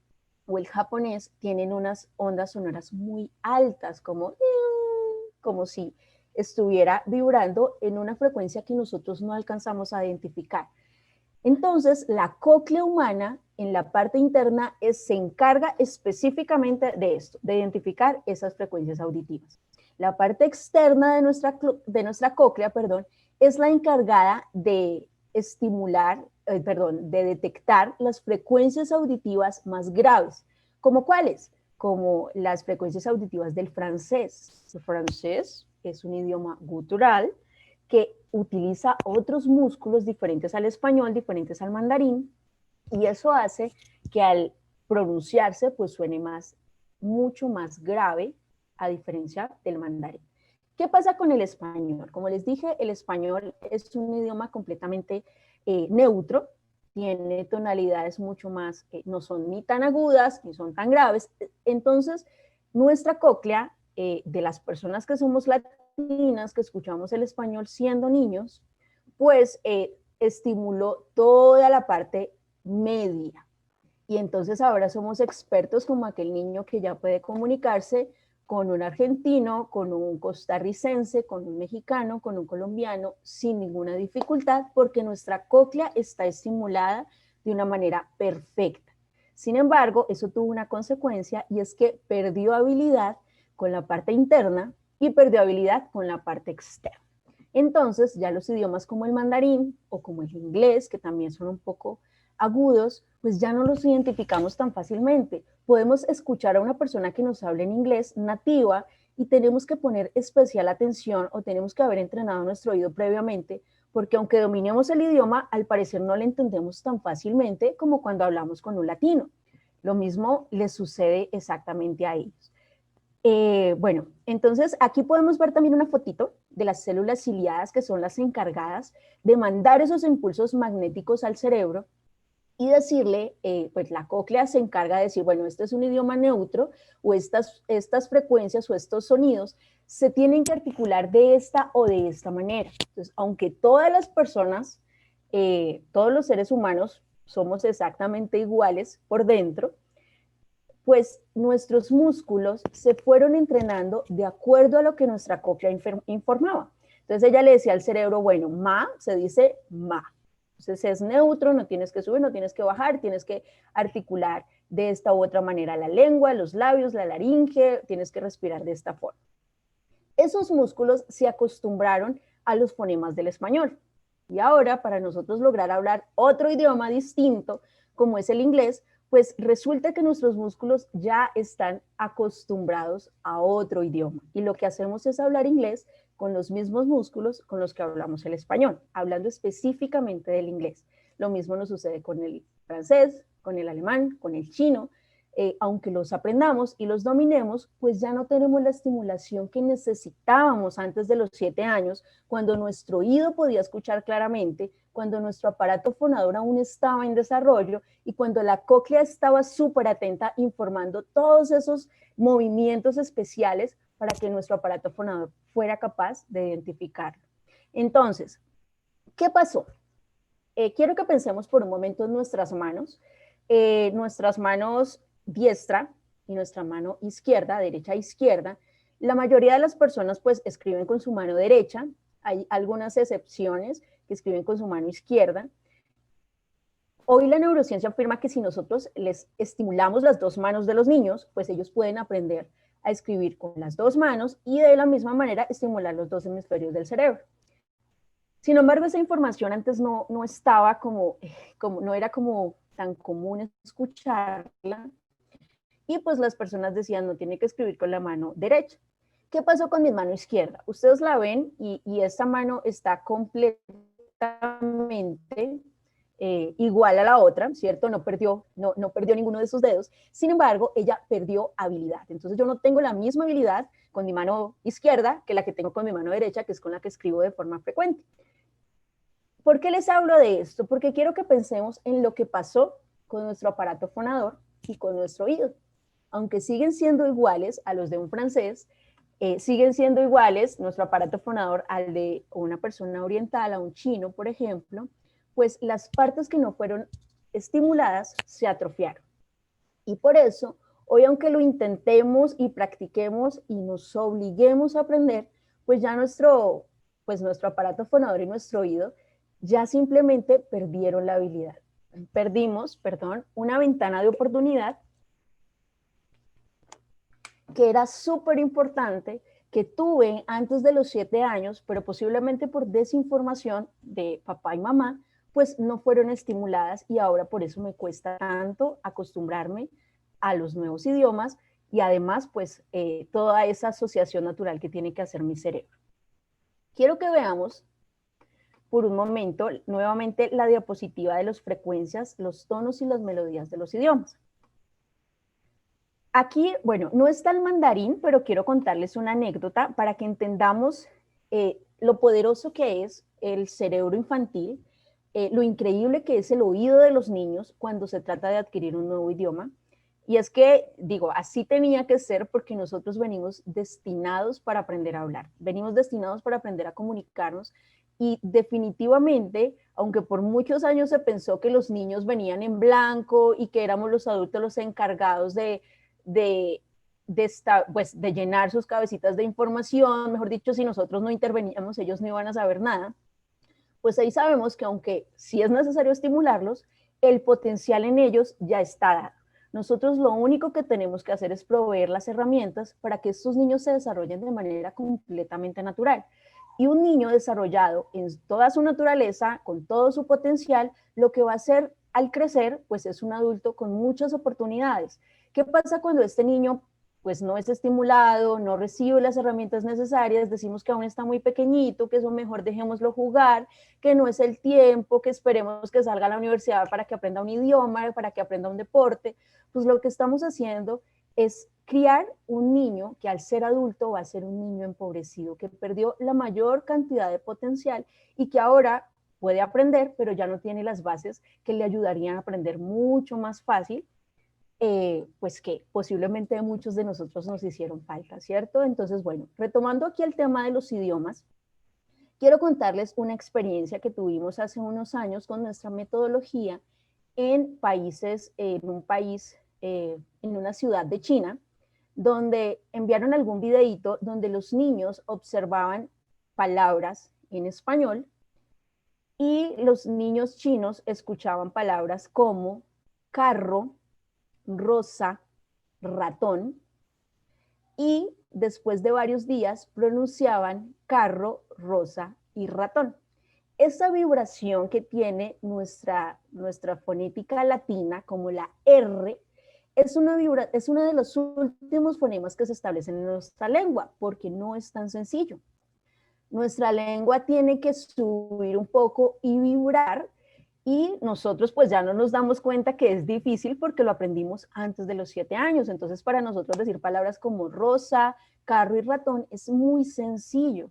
o el japonés, tienen unas ondas sonoras muy altas, como si estuviera vibrando en una frecuencia que nosotros no alcanzamos a identificar. Entonces, la cóclea humana en la parte interna se encarga específicamente de esto, de identificar esas frecuencias auditivas. La parte externa de nuestra cóclea, es la encargada de estimular, de detectar las frecuencias auditivas más graves. ¿Como cuáles? Como las frecuencias auditivas del francés. El francés es un idioma gutural que utiliza otros músculos diferentes al español, diferentes al mandarín, y eso hace que al pronunciarse pues suene mucho más grave a diferencia del mandarín. ¿Qué pasa con el español? Como les dije, el español es un idioma completamente neutro, tiene tonalidades mucho más, no son ni tan agudas ni son tan graves. Entonces, nuestra cóclea, de las personas que somos latinas, que escuchamos el español siendo niños, pues estimuló toda la parte media. Y entonces ahora somos expertos como aquel niño que ya puede comunicarse con un argentino, con un costarricense, con un mexicano, con un colombiano, sin ninguna dificultad, porque nuestra cóclea está estimulada de una manera perfecta. Sin embargo, eso tuvo una consecuencia y es que perdió habilidad con la parte interna y perdió habilidad con la parte externa. Entonces, ya los idiomas como el mandarín o como el inglés, que también son un poco agudos, pues ya no los identificamos tan fácilmente. Podemos escuchar a una persona que nos habla en inglés nativa y tenemos que poner especial atención o tenemos que haber entrenado nuestro oído previamente, porque aunque dominemos el idioma, al parecer no le entendemos tan fácilmente como cuando hablamos con un latino. Lo mismo les sucede exactamente a ellos. Bueno, entonces aquí podemos ver también una fotito de las células ciliadas, que son las encargadas de mandar esos impulsos magnéticos al cerebro y decirle, pues la cóclea se encarga de decir, bueno, este es un idioma neutro o estas frecuencias o estos sonidos se tienen que articular de esta o de esta manera. Entonces, aunque todas las personas, todos los seres humanos somos exactamente iguales por dentro, pues nuestros músculos se fueron entrenando de acuerdo a lo que nuestra cóclea informaba. Entonces ella le decía al cerebro, bueno, ma se dice ma. Entonces es neutro, no tienes que subir, no tienes que bajar, tienes que articular de esta u otra manera la lengua, los labios, la laringe, tienes que respirar de esta forma. Esos músculos se acostumbraron a los fonemas del español. Y ahora, para nosotros lograr hablar otro idioma distinto, como es el inglés, pues resulta que nuestros músculos ya están acostumbrados a otro idioma. Y lo que hacemos es hablar inglés con los mismos músculos con los que hablamos el español, hablando específicamente del inglés. Lo mismo nos sucede con el francés, con el alemán, con el chino. Aunque los aprendamos y los dominemos, pues ya no tenemos la estimulación que necesitábamos antes de los 7 años, cuando nuestro oído podía escuchar claramente, cuando nuestro aparato fonador aún estaba en desarrollo y cuando la cóclea estaba súper atenta informando todos esos movimientos especiales para que nuestro aparato fonador fuera capaz de identificarlo. Entonces, ¿qué pasó? Quiero que pensemos por un momento en nuestras manos. Nuestras manos diestra y nuestra mano izquierda, derecha e izquierda. La mayoría de las personas pues escriben con su mano derecha, hay algunas excepciones que escriben con su mano izquierda. Hoy la neurociencia afirma que si nosotros les estimulamos las dos manos de los niños, pues ellos pueden aprender a escribir con las dos manos y de la misma manera estimular los dos hemisferios del cerebro. Sin embargo, esa información antes no estaba no era como tan común escucharla, y pues las personas decían, no tiene que escribir con la mano derecha. ¿Qué pasó con mi mano izquierda? Ustedes la ven y esta mano está completamente igual a la otra, ¿cierto? No perdió ninguno de sus dedos. Sin embargo, ella perdió habilidad. Entonces yo no tengo la misma habilidad con mi mano izquierda que la que tengo con mi mano derecha, que es con la que escribo de forma frecuente. ¿Por qué les hablo de esto? Porque quiero que pensemos en lo que pasó con nuestro aparato fonador y con nuestro oído. Aunque siguen siendo iguales a los de un francés, siguen siendo iguales nuestro aparato fonador al de una persona oriental, a un chino, por ejemplo, pues las partes que no fueron estimuladas se atrofiaron. Y por eso, hoy aunque lo intentemos y practiquemos y nos obliguemos a aprender, pues ya nuestro aparato fonador y nuestro oído ya simplemente perdieron la habilidad. Perdimos, una ventana de oportunidad que era súper importante, que tuve antes de los 7 años, pero posiblemente por desinformación de papá y mamá, pues no fueron estimuladas y ahora por eso me cuesta tanto acostumbrarme a los nuevos idiomas y además pues toda esa asociación natural que tiene que hacer mi cerebro. Quiero que veamos por un momento nuevamente la diapositiva de las frecuencias, los tonos y las melodías de los idiomas. Aquí, bueno, no está el mandarín, pero quiero contarles una anécdota para que entendamos lo poderoso que es el cerebro infantil, lo increíble que es el oído de los niños cuando se trata de adquirir un nuevo idioma. Y es que, digo, así tenía que ser porque nosotros venimos destinados para aprender a hablar, venimos destinados para aprender a comunicarnos y definitivamente, aunque por muchos años se pensó que los niños venían en blanco y que éramos los adultos los encargados de llenar sus cabecitas de información, mejor dicho, si nosotros no interveníamos, ellos no iban a saber nada, pues ahí sabemos que aunque sí es necesario estimularlos, el potencial en ellos ya está dado. Nosotros lo único que tenemos que hacer es proveer las herramientas para que estos niños se desarrollen de manera completamente natural. Y un niño desarrollado en toda su naturaleza, con todo su potencial, lo que va a hacer al crecer, pues es un adulto con muchas oportunidades. ¿Qué pasa cuando este niño pues no es estimulado, no recibe las herramientas necesarias, decimos que aún está muy pequeñito, que eso mejor dejémoslo jugar, que no es el tiempo, que esperemos que salga a la universidad para que aprenda un idioma, para que aprenda un deporte? Pues lo que estamos haciendo es criar un niño que al ser adulto va a ser un niño empobrecido, que perdió la mayor cantidad de potencial y que ahora puede aprender, pero ya no tiene las bases que le ayudarían a aprender mucho más fácil, pues que posiblemente muchos de nosotros nos hicieron falta, ¿cierto? Entonces, bueno, retomando aquí el tema de los idiomas, quiero contarles una experiencia que tuvimos hace unos años con nuestra metodología en un país, en una ciudad de China, donde enviaron algún videíto donde los niños observaban palabras en español y los niños chinos escuchaban palabras como carro, rosa, ratón, y después de varios días pronunciaban carro, rosa y ratón. Esa vibración que tiene nuestra fonética latina, como la R, es uno de los últimos fonemas que se establecen en nuestra lengua, porque no es tan sencillo. Nuestra lengua tiene que subir un poco y vibrar, y nosotros pues ya no nos damos cuenta que es difícil porque lo aprendimos antes de los 7 años. Entonces para nosotros decir palabras como rosa, carro y ratón es muy sencillo.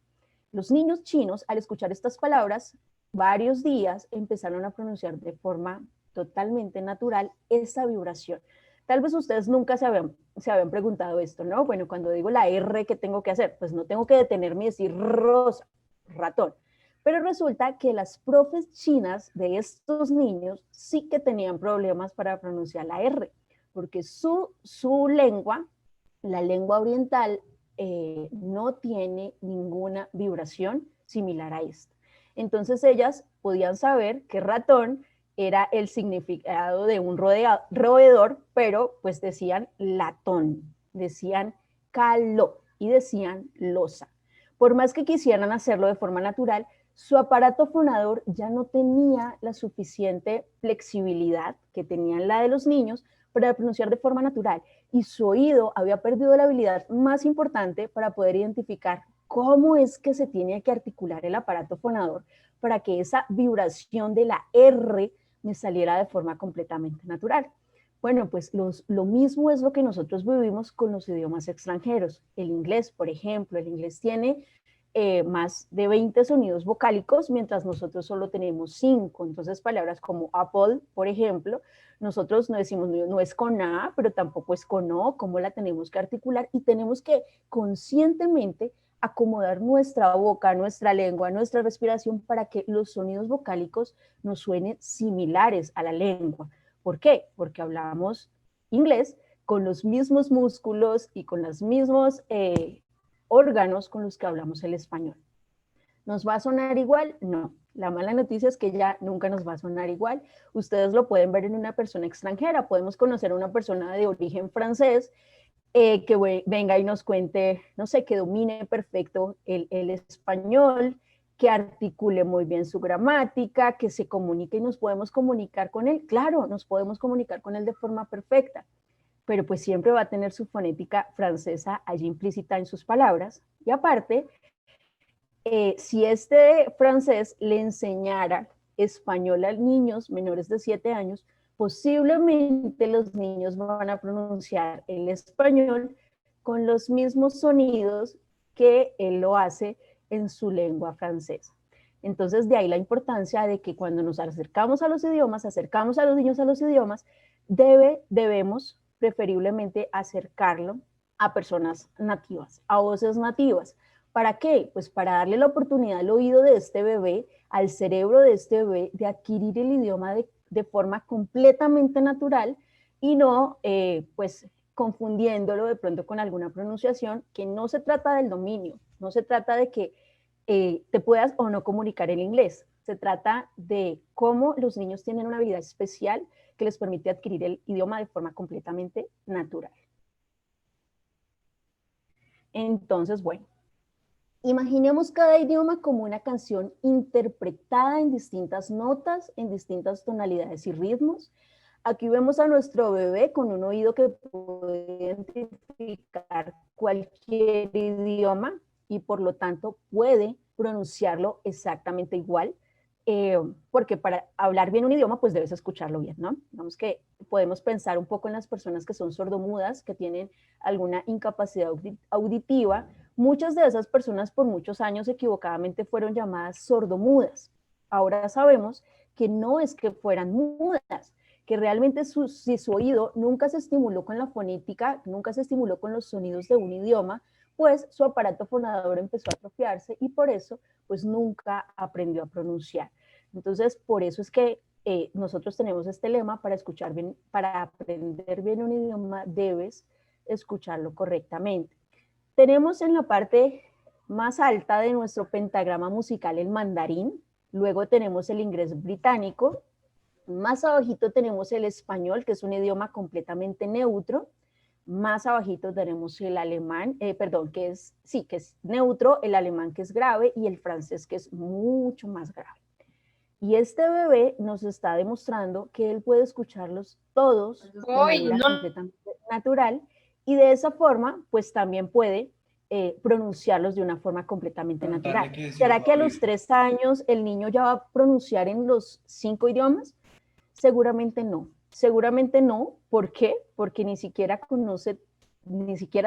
Los niños chinos, al escuchar estas palabras, varios días empezaron a pronunciar de forma totalmente natural esa vibración. Tal vez ustedes nunca se habían preguntado esto, ¿no? Bueno, cuando digo la R, ¿qué tengo que hacer? Pues no tengo que detenerme y decir rosa, ratón. Pero resulta que las profes chinas de estos niños sí que tenían problemas para pronunciar la R, porque su lengua, la lengua oriental, no tiene ninguna vibración similar a esto. Entonces ellas podían saber que ratón era el significado de un roedor, pero pues decían latón, decían caló y decían losa. Por más que quisieran hacerlo de forma natural, su aparato fonador ya no tenía la suficiente flexibilidad que tenían la de los niños para pronunciar de forma natural, y su oído había perdido la habilidad más importante para poder identificar cómo es que se tiene que articular el aparato fonador para que esa vibración de la R me saliera de forma completamente natural. Bueno, pues lo mismo es lo que nosotros vivimos con los idiomas extranjeros. El inglés, por ejemplo, el inglés tiene más de 20 sonidos vocálicos, mientras nosotros solo tenemos 5. Entonces, palabras como apple, por ejemplo, nosotros no decimos, no es con A, pero tampoco es con O, cómo la tenemos que articular, y tenemos que conscientemente acomodar nuestra boca, nuestra lengua, nuestra respiración para que los sonidos vocálicos nos suenen similares a la lengua. ¿Por qué? Porque hablamos inglés con los mismos músculos y con los mismos órganos con los que hablamos el español. ¿Nos va a sonar igual? No. La mala noticia es que ya nunca nos va a sonar igual. Ustedes lo pueden ver en una persona extranjera. Podemos conocer a una persona de origen francés que venga y nos cuente, no sé, que domine perfecto el español, que articule muy bien su gramática, que se comunique y nos podemos comunicar con él. Claro, nos podemos comunicar con él de forma perfecta, pero pues siempre va a tener su fonética francesa allí implícita en sus palabras. Y aparte, si este francés le enseñara español a niños menores de 7 años, posiblemente los niños van a pronunciar el español con los mismos sonidos que él lo hace en su lengua francesa. Entonces, de ahí la importancia de que cuando nos acercamos a los idiomas, acercamos a los niños a los idiomas, debemos preferiblemente acercarlo a personas nativas, a voces nativas. ¿Para qué? Pues para darle la oportunidad al oído de este bebé, al cerebro de este bebé, de adquirir el idioma de forma completamente natural y no, pues, confundiéndolo de pronto con alguna pronunciación, que no se trata del dominio, no se trata de que te puedas o no comunicar en inglés, se trata de cómo los niños tienen una habilidad especial que les permite adquirir el idioma de forma completamente natural. Entonces, bueno, imaginemos cada idioma como una canción interpretada en distintas notas, en distintas tonalidades y ritmos. Aquí vemos a nuestro bebé con un oído que puede identificar cualquier idioma y por lo tanto puede pronunciarlo exactamente igual, porque para hablar bien un idioma pues debes escucharlo bien, ¿no? Digamos que podemos pensar un poco en las personas que son sordomudas, que tienen alguna incapacidad auditiva. Muchas de esas personas por muchos años equivocadamente fueron llamadas sordomudas. Ahora sabemos que no es que fueran mudas, que realmente si su oído nunca se estimuló con la fonética, nunca se estimuló con los sonidos de un idioma, pues su aparato fonador empezó a atrofiarse y por eso pues nunca aprendió a pronunciar. Entonces, por eso es que nosotros tenemos este lema: para escuchar bien, para aprender bien un idioma debes escucharlo correctamente. Tenemos en la parte más alta de nuestro pentagrama musical el mandarín, luego tenemos el inglés británico, más abajito tenemos el español, que es un idioma completamente neutro, más abajito tenemos el alemán, que es neutro, el alemán que es grave y el francés que es mucho más grave. Y este bebé nos está demostrando que él puede escucharlos todos de manera completamente natural y de esa forma pues también puede pronunciarlos de una forma completamente natural. ¿Será que a los 3 años el niño ya va a pronunciar en los 5 idiomas? Seguramente no. Seguramente no. ¿Por qué? Porque ni siquiera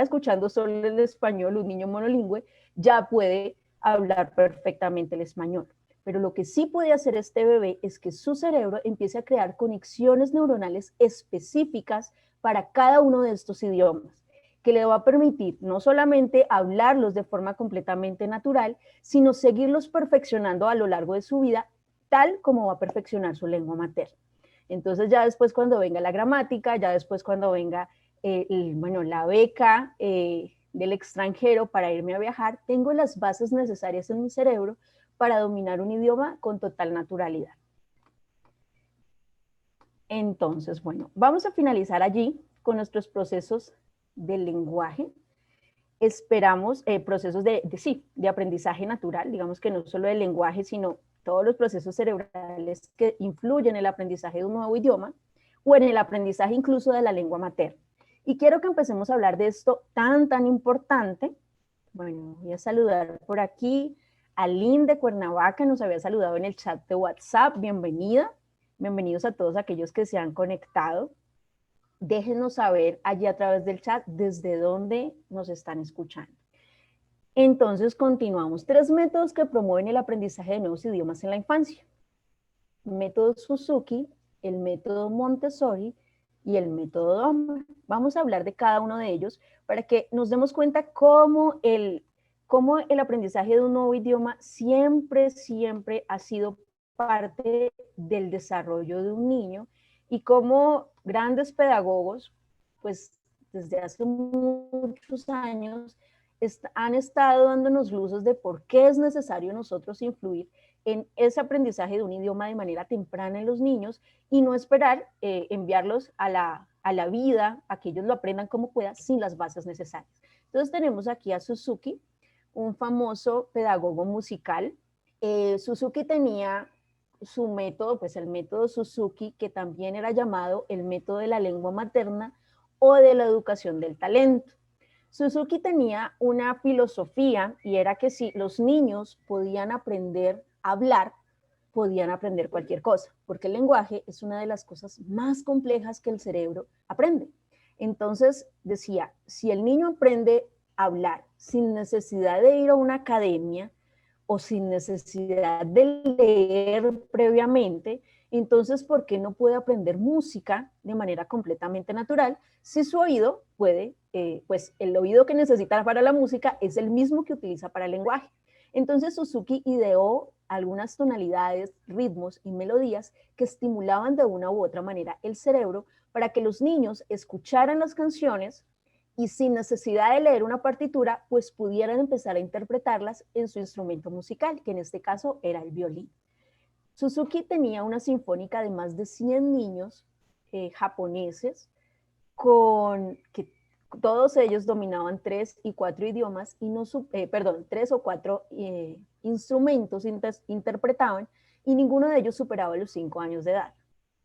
escuchando solo el español, un niño monolingüe ya puede hablar perfectamente el español. Pero lo que sí puede hacer este bebé es que su cerebro empiece a crear conexiones neuronales específicas para cada uno de estos idiomas, que le va a permitir no solamente hablarlos de forma completamente natural, sino seguirlos perfeccionando a lo largo de su vida, tal como va a perfeccionar su lengua materna. Entonces ya después cuando venga la gramática, ya después cuando venga la beca, del extranjero para irme a viajar, tengo las bases necesarias en mi cerebro para dominar un idioma con total naturalidad. Entonces, bueno, vamos a finalizar allí con nuestros procesos del lenguaje. Esperamos procesos de aprendizaje natural, digamos que no solo del lenguaje, sino todos los procesos cerebrales que influyen en el aprendizaje de un nuevo idioma o en el aprendizaje incluso de la lengua materna. Y quiero que empecemos a hablar de esto tan importante. Bueno, voy a saludar por aquí a Lynn de Cuernavaca, nos había saludado en el chat de WhatsApp, bienvenida. Bienvenidos a todos aquellos que se han conectado. Déjenos saber allí a través del chat desde dónde nos están escuchando. Entonces continuamos. 3 métodos que promueven el aprendizaje de nuevos idiomas en la infancia. El método Suzuki, el método Montessori y el método Doma. Vamos a hablar de cada uno de ellos para que nos demos cuenta cómo el aprendizaje de un nuevo idioma siempre ha sido parte del desarrollo de un niño y cómo grandes pedagogos, pues desde hace muchos años, han estado dándonos luces de por qué es necesario nosotros influir en ese aprendizaje de un idioma de manera temprana en los niños y no esperar enviarlos a la vida, a que ellos lo aprendan como puedan, sin las bases necesarias. Entonces tenemos aquí a Suzuki, un famoso pedagogo musical. Suzuki tenía su método, pues el método Suzuki, que también era llamado el método de la lengua materna o de la educación del talento. Suzuki tenía una filosofía y era que si los niños podían aprender a hablar, podían aprender cualquier cosa, porque el lenguaje es una de las cosas más complejas que el cerebro aprende. Entonces decía, si el niño aprende a hablar sin necesidad de ir a una academia o sin necesidad de leer previamente, entonces, ¿por qué no puede aprender música de manera completamente natural si su oído puede, pues el oído que necesita para la música es el mismo que utiliza para el lenguaje? Entonces Suzuki ideó algunas tonalidades, ritmos y melodías que estimulaban de una u otra manera el cerebro para que los niños escucharan las canciones y sin necesidad de leer una partitura, pues pudieran empezar a interpretarlas en su instrumento musical, que en este caso era el violín. Suzuki tenía una sinfónica de más de 100 niños japoneses, que todos ellos dominaban 3 y 4 idiomas, y 3 o 4 instrumentos interpretaban, y ninguno de ellos superaba los 5 años de edad.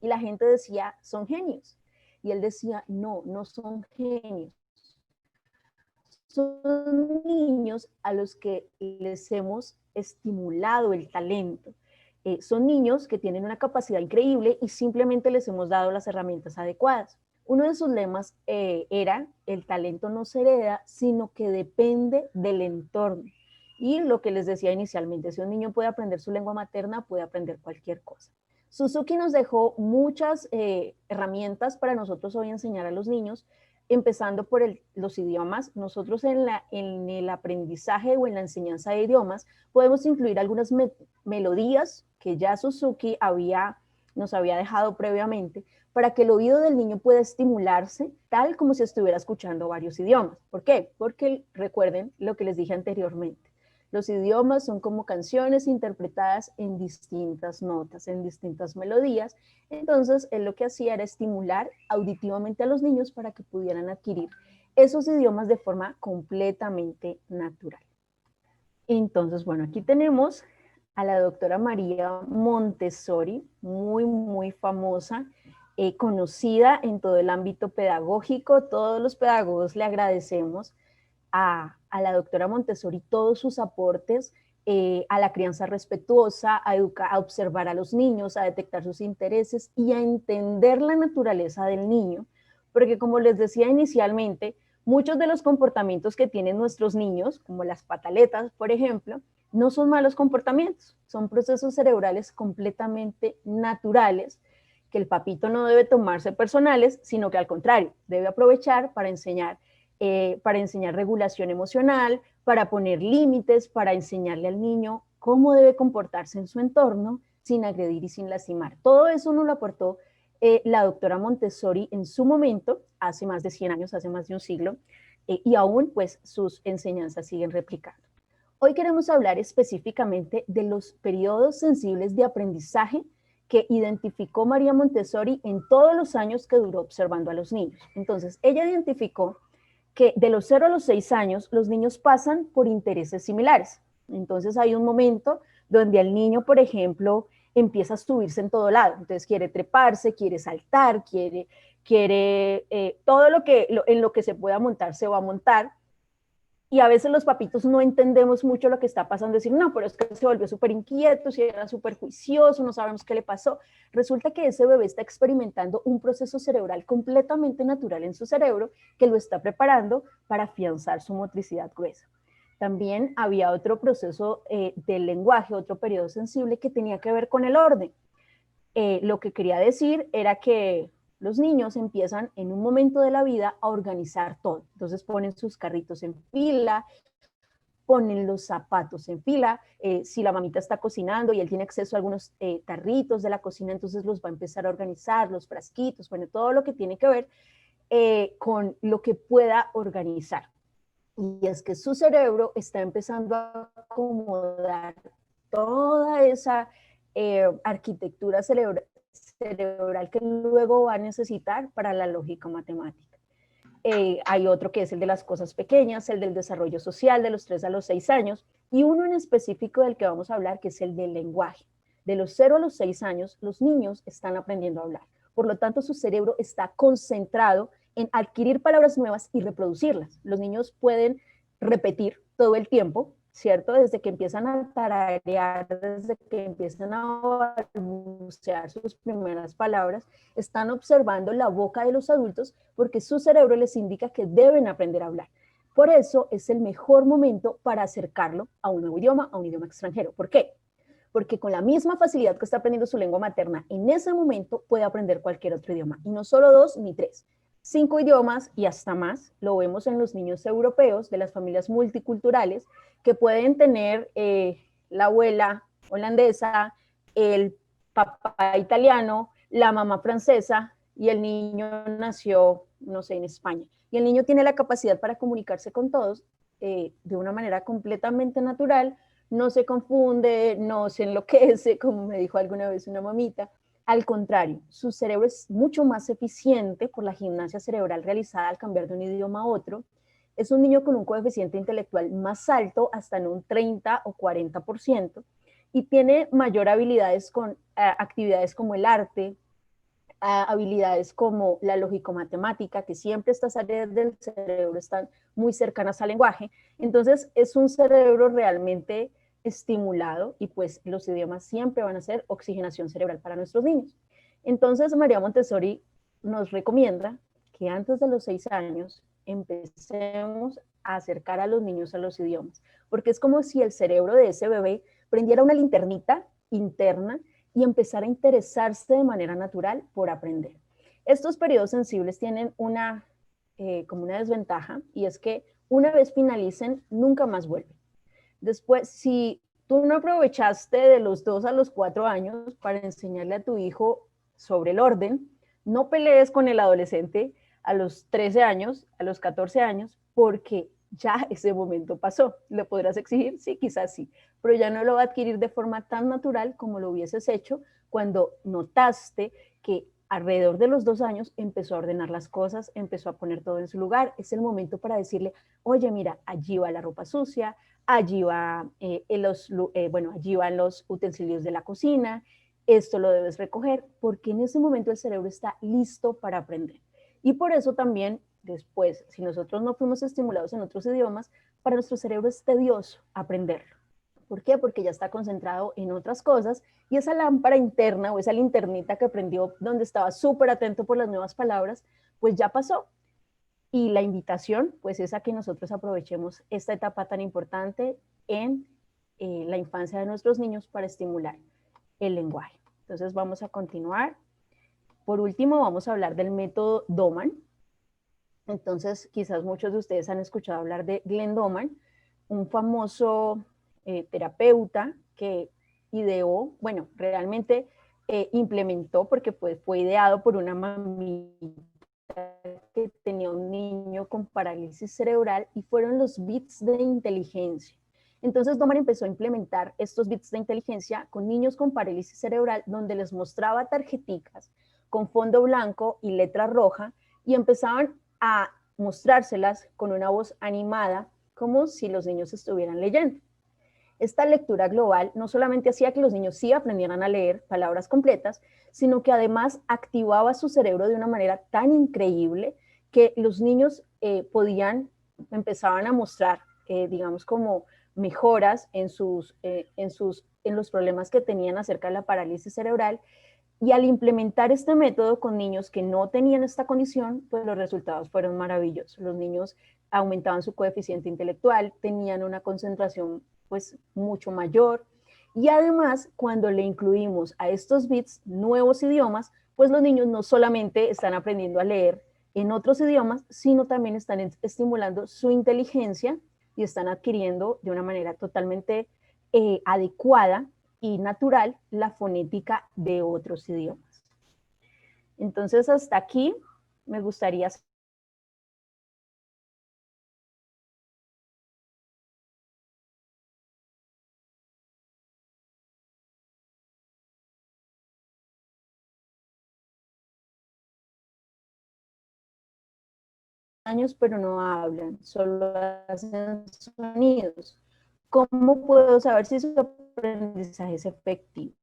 Y la gente decía, son genios. Y él decía, no, no son genios. Son niños a los que les hemos estimulado el talento. Son niños que tienen una capacidad increíble y simplemente les hemos dado las herramientas adecuadas. Uno de sus lemas era, el talento no se hereda, sino que depende del entorno. Y lo que les decía inicialmente, si un niño puede aprender su lengua materna, puede aprender cualquier cosa. Suzuki nos dejó muchas herramientas para nosotros hoy enseñar a los niños, empezando por los idiomas. Nosotros en el aprendizaje o en la enseñanza de idiomas podemos incluir algunas melodías que ya Suzuki nos había dejado previamente para que el oído del niño pueda estimularse tal como si estuviera escuchando varios idiomas. ¿Por qué? Porque recuerden lo que les dije anteriormente. Los idiomas son como canciones interpretadas en distintas notas, en distintas melodías. Entonces, él lo que hacía era estimular auditivamente a los niños para que pudieran adquirir esos idiomas de forma completamente natural. Entonces, bueno, aquí tenemos a la doctora María Montessori, muy famosa, conocida en todo el ámbito pedagógico. Todos los pedagogos le agradecemos a la doctora Montessori todos sus aportes a la crianza respetuosa, a observar a los niños, a detectar sus intereses y a entender la naturaleza del niño, porque como les decía inicialmente, muchos de los comportamientos que tienen nuestros niños, como las pataletas, por ejemplo, no son malos comportamientos, son procesos cerebrales completamente naturales que el papito no debe tomarse personales, sino que al contrario, debe aprovechar para enseñar regulación emocional, para poner límites, para enseñarle al niño cómo debe comportarse en su entorno sin agredir y sin lastimar. Todo eso nos lo aportó la doctora Montessori en su momento, hace más de 100 años, hace más de un siglo, y aún pues sus enseñanzas siguen replicando. Hoy queremos hablar específicamente de los periodos sensibles de aprendizaje que identificó María Montessori en todos los años que duró observando a los niños. Entonces, ella identificó que de los 0 a los 6 años los niños pasan por intereses similares. Entonces hay un momento donde el niño, por ejemplo, empieza a subirse en todo lado. Entonces quiere treparse, quiere saltar, quiere todo en lo que se pueda montar se va a montar. Y a veces los papitos no entendemos mucho lo que está pasando, decir, no, pero es que se volvió súper inquieto, si era súper juicioso, no sabemos qué le pasó. Resulta que ese bebé está experimentando un proceso cerebral completamente natural en su cerebro que lo está preparando para afianzar su motricidad gruesa. También había otro proceso del lenguaje, otro periodo sensible que tenía que ver con el orden. Lo que quería decir era que los niños empiezan en un momento de la vida a organizar todo. Entonces ponen sus carritos en fila, ponen los zapatos en fila. Si la mamita está cocinando y él tiene acceso a algunos tarritos de la cocina, entonces los va a empezar a organizar, los frasquitos, bueno, todo lo que tiene que ver con lo que pueda organizar. Y es que su cerebro está empezando a acomodar toda esa arquitectura cerebral que luego va a necesitar para la lógica matemática. Hay otro que es el de las cosas pequeñas, el del desarrollo social de los 3 a los 6 años, y uno en específico del que vamos a hablar, que es el del lenguaje. De los 0 a los 6 años, los niños están aprendiendo a hablar. Por lo tanto, su cerebro está concentrado en adquirir palabras nuevas y reproducirlas. Los niños pueden repetir todo el tiempo, ¿cierto? Desde que empiezan a tararear, desde que empiezan a balbucear sus primeras palabras, están observando la boca de los adultos porque su cerebro les indica que deben aprender a hablar. Por eso es el mejor momento para acercarlo a un nuevo idioma, a un idioma extranjero. ¿Por qué? Porque con la misma facilidad que está aprendiendo su lengua materna, en ese momento puede aprender cualquier otro idioma, y no solo 2 ni 3. 5 idiomas y hasta más, lo vemos en los niños europeos de las familias multiculturales que pueden tener la abuela holandesa, el papá italiano, la mamá francesa y el niño nació, no sé, en España. Y el niño tiene la capacidad para comunicarse con todos de una manera completamente natural, no se confunde, no se enloquece, como me dijo alguna vez una mamita. Al contrario, su cerebro es mucho más eficiente por la gimnasia cerebral realizada al cambiar de un idioma a otro. Es un niño con un coeficiente intelectual más alto, hasta en un 30 o 40%, y tiene mayor habilidades con actividades como el arte, habilidades como la lógico-matemática, que siempre estas áreas del cerebro están muy cercanas al lenguaje. Entonces, es un cerebro realmente estimulado y pues los idiomas siempre van a ser oxigenación cerebral para nuestros niños. Entonces, María Montessori nos recomienda que antes de los 6 años empecemos a acercar a los niños a los idiomas, porque es como si el cerebro de ese bebé prendiera una linternita interna y empezar a interesarse de manera natural por aprender. Estos periodos sensibles tienen como una desventaja, y es que una vez finalicen, nunca más vuelven. Después, si tú no aprovechaste de los 2 a los 4 años para enseñarle a tu hijo sobre el orden, no pelees con el adolescente a los 13 años, a los 14 años, porque ya ese momento pasó. ¿Le podrás exigir? Sí, quizás sí, pero ya no lo va a adquirir de forma tan natural como lo hubieses hecho cuando notaste que alrededor de los 2 años empezó a ordenar las cosas, empezó a poner todo en su lugar. Es el momento para decirle, oye, mira, allí va la ropa sucia, allí allí van los utensilios de la cocina, esto lo debes recoger, porque en ese momento el cerebro está listo para aprender. Y por eso también después, si nosotros no fuimos estimulados en otros idiomas, para nuestro cerebro es tedioso aprenderlo. ¿Por qué? Porque ya está concentrado en otras cosas, y esa lámpara interna o esa linternita que prendió donde estaba súper atento por las nuevas palabras, pues ya pasó. Y la invitación pues es a que nosotros aprovechemos esta etapa tan importante en la infancia de nuestros niños para estimular el lenguaje. Entonces vamos a continuar. Por último, vamos a hablar del método Doman. Entonces, quizás muchos de ustedes han escuchado hablar de Glenn Doman, un famoso terapeuta que ideó, bueno, realmente implementó, porque pues, fue ideado por una mamita que que tenía un niño con parálisis cerebral y fueron los bits de inteligencia. Entonces Domar empezó a implementar estos bits de inteligencia con niños con parálisis cerebral, donde les mostraba tarjeticas con fondo blanco y letra roja, y empezaban a mostrárselas con una voz animada, como si los niños estuvieran leyendo. Esta lectura global no solamente hacía que los niños sí aprendieran a leer palabras completas, sino que además activaba su cerebro de una manera tan increíble que los niños empezaban a mostrar, digamos, como mejoras en los problemas que tenían acerca de la parálisis cerebral. Y al implementar este método con niños que no tenían esta condición, pues los resultados fueron maravillosos. Los niños aumentaban su coeficiente intelectual, tenían una concentración pues mucho mayor. Y además, cuando le incluimos a estos bits nuevos idiomas, pues los niños no solamente están aprendiendo a leer en otros idiomas, sino también están estimulando su inteligencia y están adquiriendo de una manera totalmente adecuada y natural la fonética de otros idiomas. Entonces, hasta aquí me gustaría años, pero no hablan, solo hacen sonidos. ¿Cómo puedo saber si su aprendizaje es efectivo?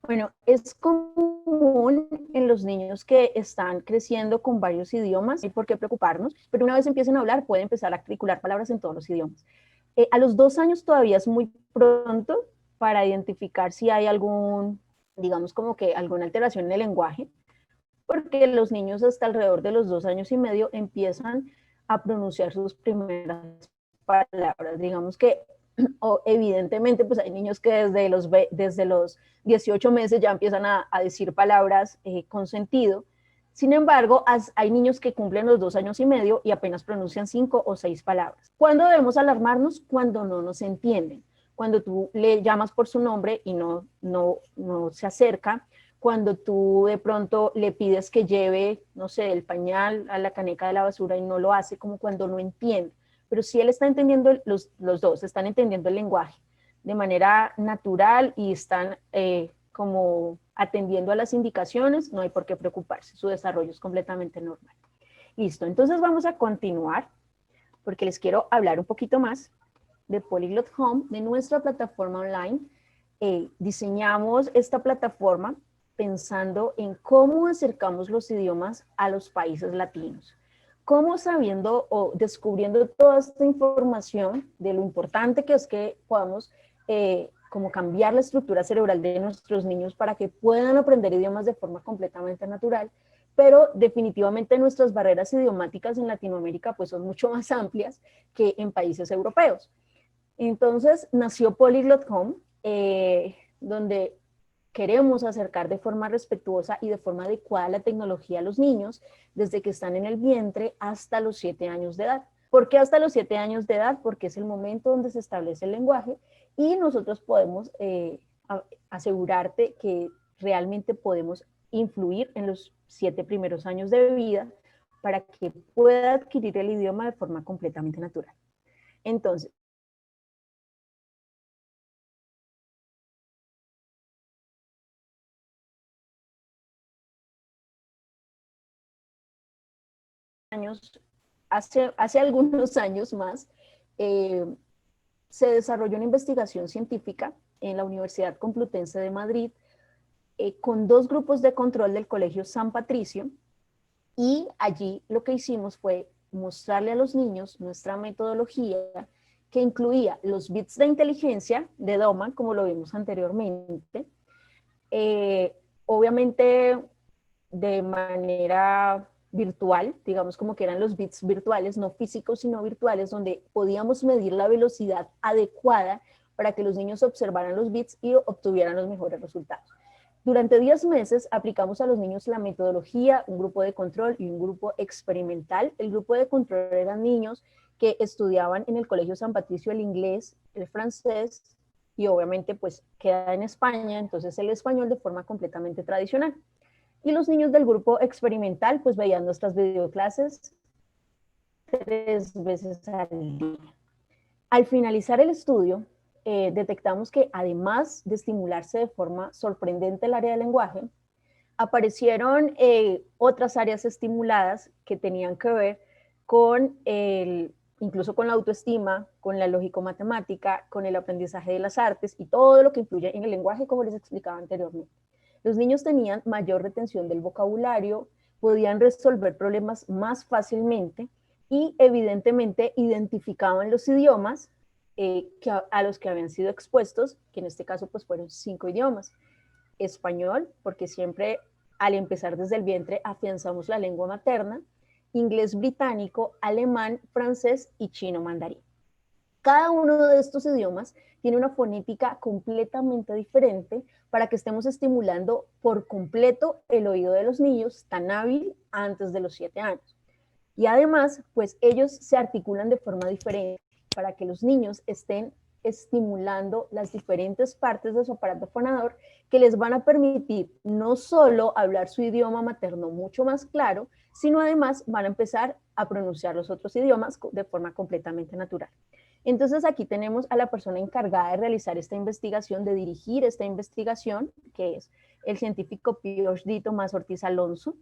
Bueno, es común en los niños que están creciendo con varios idiomas, no hay por qué preocuparnos, pero una vez empiecen a hablar, pueden empezar a articular palabras en todos los idiomas. A los 2 años todavía es muy pronto para identificar si hay digamos como que alguna alteración en el lenguaje, porque los niños hasta alrededor de los 2 años y medio empiezan a pronunciar sus primeras palabras. Digamos que evidentemente pues hay niños que desde los 18 meses ya empiezan a decir palabras con sentido. Sin embargo, hay niños que cumplen los 2 años y medio y apenas pronuncian 5 o 6 palabras. ¿Cuándo debemos alarmarnos? Cuando no nos entienden. Cuando tú le llamas por su nombre y no se acerca, cuando tú de pronto le pides que lleve, no sé, el pañal a la caneca de la basura y no lo hace, como cuando no entiende. Pero si él está entendiendo, los dos están entendiendo el lenguaje de manera natural y están como atendiendo a las indicaciones, no hay por qué preocuparse, su desarrollo es completamente normal. Listo, entonces vamos a continuar porque les quiero hablar un poquito más de Polyglot Home, de nuestra plataforma online. Diseñamos esta plataforma pensando en cómo acercamos los idiomas a los países latinos. Cómo sabiendo o descubriendo toda esta información de lo importante que es que podamos como cambiar la estructura cerebral de nuestros niños para que puedan aprender idiomas de forma completamente natural, pero definitivamente nuestras barreras idiomáticas en Latinoamérica pues son mucho más amplias que en países europeos. Entonces nació Polyglot Home, donde queremos acercar de forma respetuosa y de forma adecuada la tecnología a los niños desde que están en el vientre hasta los 7 años de edad. ¿Por qué hasta los 7 años de edad? Porque es el momento donde se establece el lenguaje y nosotros podemos asegurarte que realmente podemos influir en los 7 primeros años de vida para que pueda adquirir el idioma de forma completamente natural. Entonces, hace algunos años más, se desarrolló una investigación científica en la Universidad Complutense de Madrid con 2 grupos de control del Colegio San Patricio, y allí lo que hicimos fue mostrarle a los niños nuestra metodología que incluía los bits de inteligencia de Doma, como lo vimos anteriormente, obviamente de manera virtual, digamos como que eran los bits virtuales, no físicos sino virtuales, donde podíamos medir la velocidad adecuada para que los niños observaran los bits y obtuvieran los mejores resultados. Durante 10 meses aplicamos a los niños la metodología, un grupo de control y un grupo experimental. El grupo de control eran niños que estudiaban en el Colegio San Patricio el inglés, el francés y obviamente pues queda en España, entonces el español de forma completamente tradicional. Y los niños del grupo experimental pues veían nuestras videoclases 3 veces al día. Al finalizar el estudio, detectamos que además de estimularse de forma sorprendente el área del lenguaje, aparecieron otras áreas estimuladas que tenían que ver con incluso con la autoestima, con la lógico-matemática, con el aprendizaje de las artes y todo lo que influye en el lenguaje, como les explicaba anteriormente. Los niños tenían mayor retención del vocabulario, podían resolver problemas más fácilmente y evidentemente identificaban los idiomas a los que habían sido expuestos, que en este caso pues fueron 5 idiomas. Español, porque siempre al empezar desde el vientre afianzamos la lengua materna, inglés británico, alemán, francés y chino mandarín. Cada uno de estos idiomas tiene una fonética completamente diferente para que estemos estimulando por completo el oído de los niños tan hábil antes de los 7 años. Y además, pues ellos se articulan de forma diferente para que los niños estén estimulando las diferentes partes de su aparato fonador que les van a permitir no solo hablar su idioma materno mucho más claro, sino además van a empezar a pronunciar los otros idiomas de forma completamente natural. Entonces aquí tenemos a la persona encargada de realizar esta investigación, de dirigir esta investigación, que es el científico Pioche Tomás Ortiz Alonso.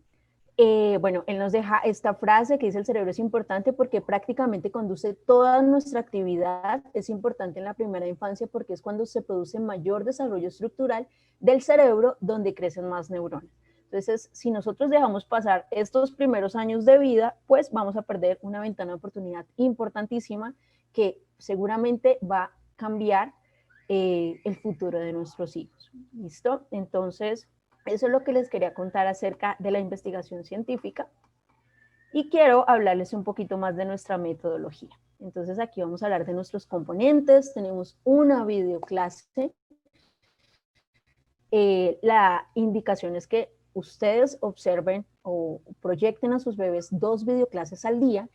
Bueno, él nos deja esta frase que dice: el cerebro es importante porque prácticamente conduce toda nuestra actividad. Es importante en la primera infancia porque es cuando se produce mayor desarrollo estructural del cerebro, donde crecen más neuronas. Entonces, si nosotros dejamos pasar estos primeros años de vida, pues vamos a perder una ventana de oportunidad importantísima que seguramente va a cambiar el futuro de nuestros hijos. ¿Listo? Entonces, eso es lo que les quería contar acerca de la investigación científica y quiero hablarles un poquito más de nuestra metodología. Entonces aquí vamos a hablar de nuestros componentes, tenemos una videoclase, la indicación es que ustedes observen o proyecten a sus bebés 2 videoclases al día.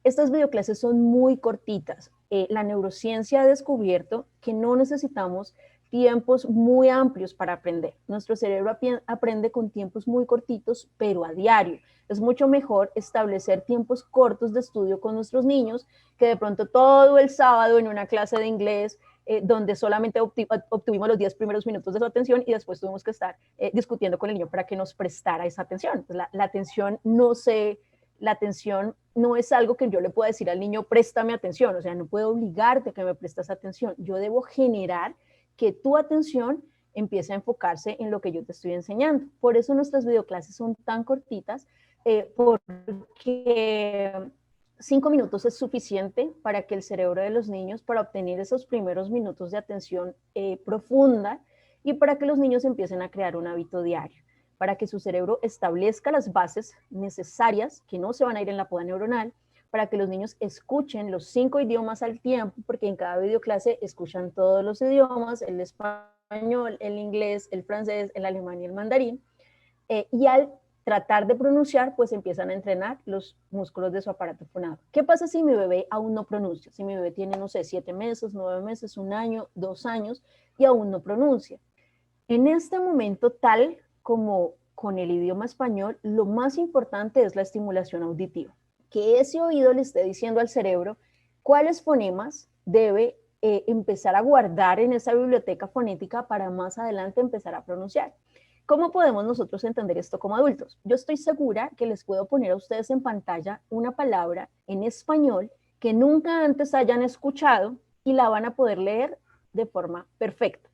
Estas videoclases son muy cortitas. La neurociencia ha descubierto que no necesitamos tiempos muy amplios para aprender. Nuestro cerebro aprende con tiempos muy cortitos, pero a diario. Es mucho mejor establecer tiempos cortos de estudio con nuestros niños que de pronto todo el sábado en una clase de inglés donde solamente obtuvimos los 10 primeros minutos de su atención y después tuvimos que estar discutiendo con el niño para que nos prestara esa atención. Pues la atención no es algo que yo le pueda decir al niño, préstame atención, o sea, no puedo obligarte a que me prestes atención. Yo debo generar que tu atención empiece a enfocarse en lo que yo te estoy enseñando. Por eso nuestras videoclases son tan cortitas, porque 5 minutos es suficiente para que el cerebro de los niños, para obtener esos primeros minutos de atención profunda y para que los niños empiecen a crear un hábito diario, para que su cerebro establezca las bases necesarias que no se van a ir en la poda neuronal, para que los niños escuchen los 5 idiomas al tiempo, porque en cada videoclase escuchan todos los idiomas, el español, el inglés, el francés, el alemán y el mandarín, y al tratar de pronunciar, pues empiezan a entrenar los músculos de su aparato fonador. ¿Qué pasa si mi bebé aún no pronuncia? Si mi bebé tiene, no sé, 7 meses, 9 meses, 1 año, 2 años y aún no pronuncia. En este momento, tal como con el idioma español, lo más importante es la estimulación auditiva. Que ese oído le esté diciendo al cerebro cuáles fonemas debe empezar a guardar en esa biblioteca fonética para más adelante empezar a pronunciar. ¿Cómo podemos nosotros entender esto como adultos? Yo estoy segura que les puedo poner a ustedes en pantalla una palabra en español que nunca antes hayan escuchado y la van a poder leer de forma perfecta.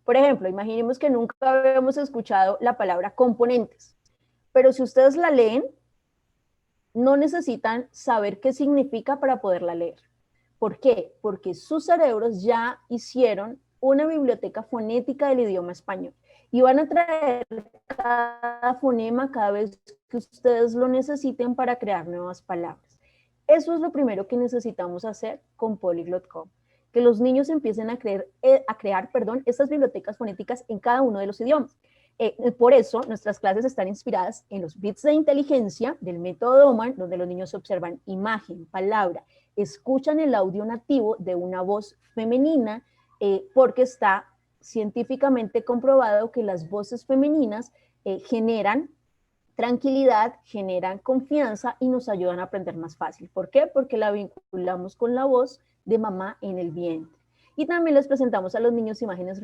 Por ejemplo, imaginemos que nunca habíamos escuchado la palabra componentes, pero si ustedes la leen, no necesitan saber qué significa para poderla leer. ¿Por qué? Porque sus cerebros ya hicieron una biblioteca fonética del idioma español y van a traer cada fonema cada vez que ustedes lo necesiten para crear nuevas palabras. Eso es lo primero que necesitamos hacer con Polyglot.com, que los niños empiecen a crear estas bibliotecas fonéticas en cada uno de los idiomas. Por eso nuestras clases están inspiradas en los bits de inteligencia del método Doman, donde los niños observan imagen, palabra, escuchan el audio nativo de una voz femenina porque está científicamente comprobado que las voces femeninas generan tranquilidad, generan confianza y nos ayudan a aprender más fácil. ¿Por qué? Porque la vinculamos con la voz de mamá en el vientre. Y también les presentamos a los niños imágenes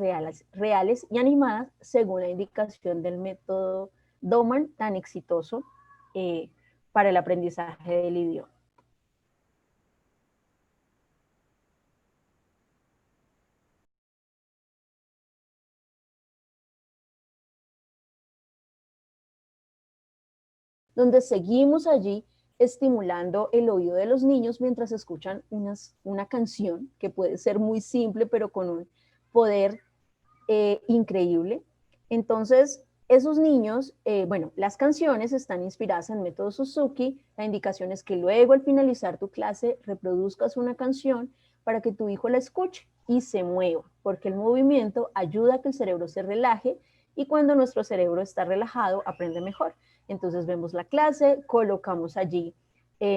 reales y animadas según la indicación del método Doman, tan exitoso para el aprendizaje del idioma. Donde seguimos allí estimulando el oído de los niños mientras escuchan una canción que puede ser muy simple, pero con un poder increíble. Entonces, esos niños, bueno, las canciones están inspiradas en el método Suzuki. La indicación es que luego, al finalizar tu clase, reproduzcas una canción para que tu hijo la escuche y se mueva, porque el movimiento ayuda a que el cerebro se relaje y cuando nuestro cerebro está relajado, aprende mejor. Entonces vemos la clase, colocamos allí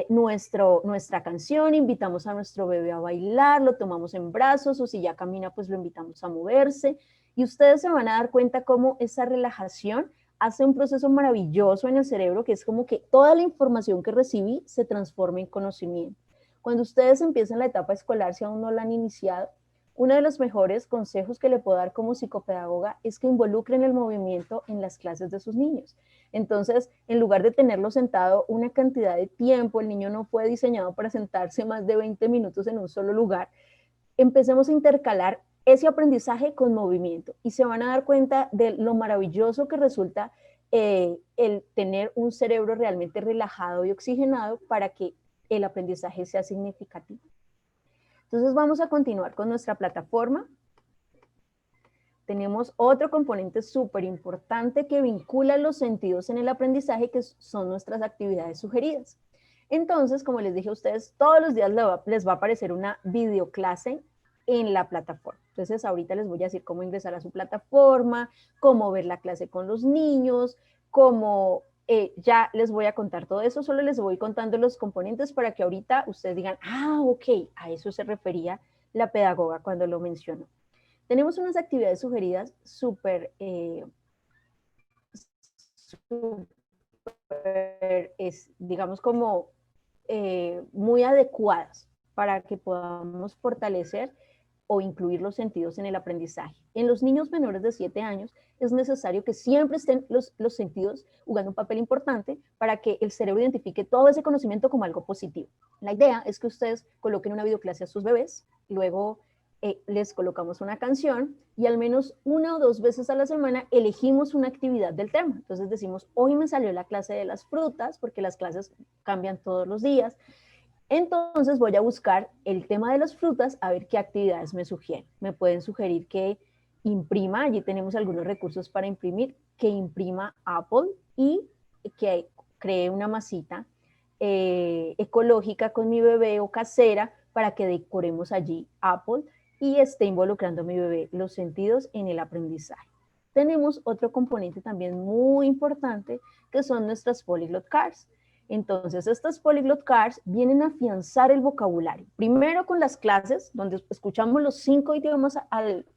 nuestra canción, invitamos a nuestro bebé a bailar, lo tomamos en brazos o si ya camina, pues lo invitamos a moverse y ustedes se van a dar cuenta cómo esa relajación hace un proceso maravilloso en el cerebro que es como que toda la información que recibí se transforma en conocimiento. Cuando ustedes empiezan la etapa escolar, si aún no la han iniciado, uno de los mejores consejos que le puedo dar como psicopedagoga es que involucren el movimiento en las clases de sus niños. Entonces, en lugar de tenerlo sentado una cantidad de tiempo, el niño no fue diseñado para sentarse más de 20 minutos en un solo lugar, empecemos a intercalar ese aprendizaje con movimiento y se van a dar cuenta de lo maravilloso que resulta el tener un cerebro realmente relajado y oxigenado para que el aprendizaje sea significativo. Entonces vamos a continuar con nuestra plataforma. Tenemos otro componente súper importante que vincula los sentidos en el aprendizaje, que son nuestras actividades sugeridas. Entonces, como les dije a ustedes, todos los días les va a aparecer una videoclase en la plataforma. Entonces, ahorita les voy a decir cómo ingresar a su plataforma, cómo ver la clase con los niños, cómo ya les voy a contar todo eso, solo les voy contando los componentes para que ahorita ustedes digan, ah, ok, a eso se refería la pedagoga cuando lo mencionó. Tenemos unas actividades sugeridas súper, digamos, como muy adecuadas para que podamos fortalecer o incluir los sentidos en el aprendizaje. En los niños menores de 7 años es necesario que siempre estén los sentidos jugando un papel importante para que el cerebro identifique todo ese conocimiento como algo positivo. La idea es que ustedes coloquen una videoclase a sus bebés, luego les colocamos una canción y al menos 1 o 2 veces a la semana elegimos una actividad del tema. Entonces decimos, hoy me salió la clase de las frutas, porque las clases cambian todos los días. Entonces voy a buscar el tema de las frutas a ver qué actividades me sugieren. Me pueden sugerir que imprima, allí tenemos algunos recursos para imprimir, que imprima Apple y que cree una masita ecológica con mi bebé o casera para que decoremos allí Apple y esté involucrando a mi bebé los sentidos en el aprendizaje. Tenemos otro componente también muy importante que son nuestras Polyglot Cards. Entonces, estas Polyglot Cards vienen a afianzar el vocabulario. Primero con las clases, donde escuchamos los 5 idiomas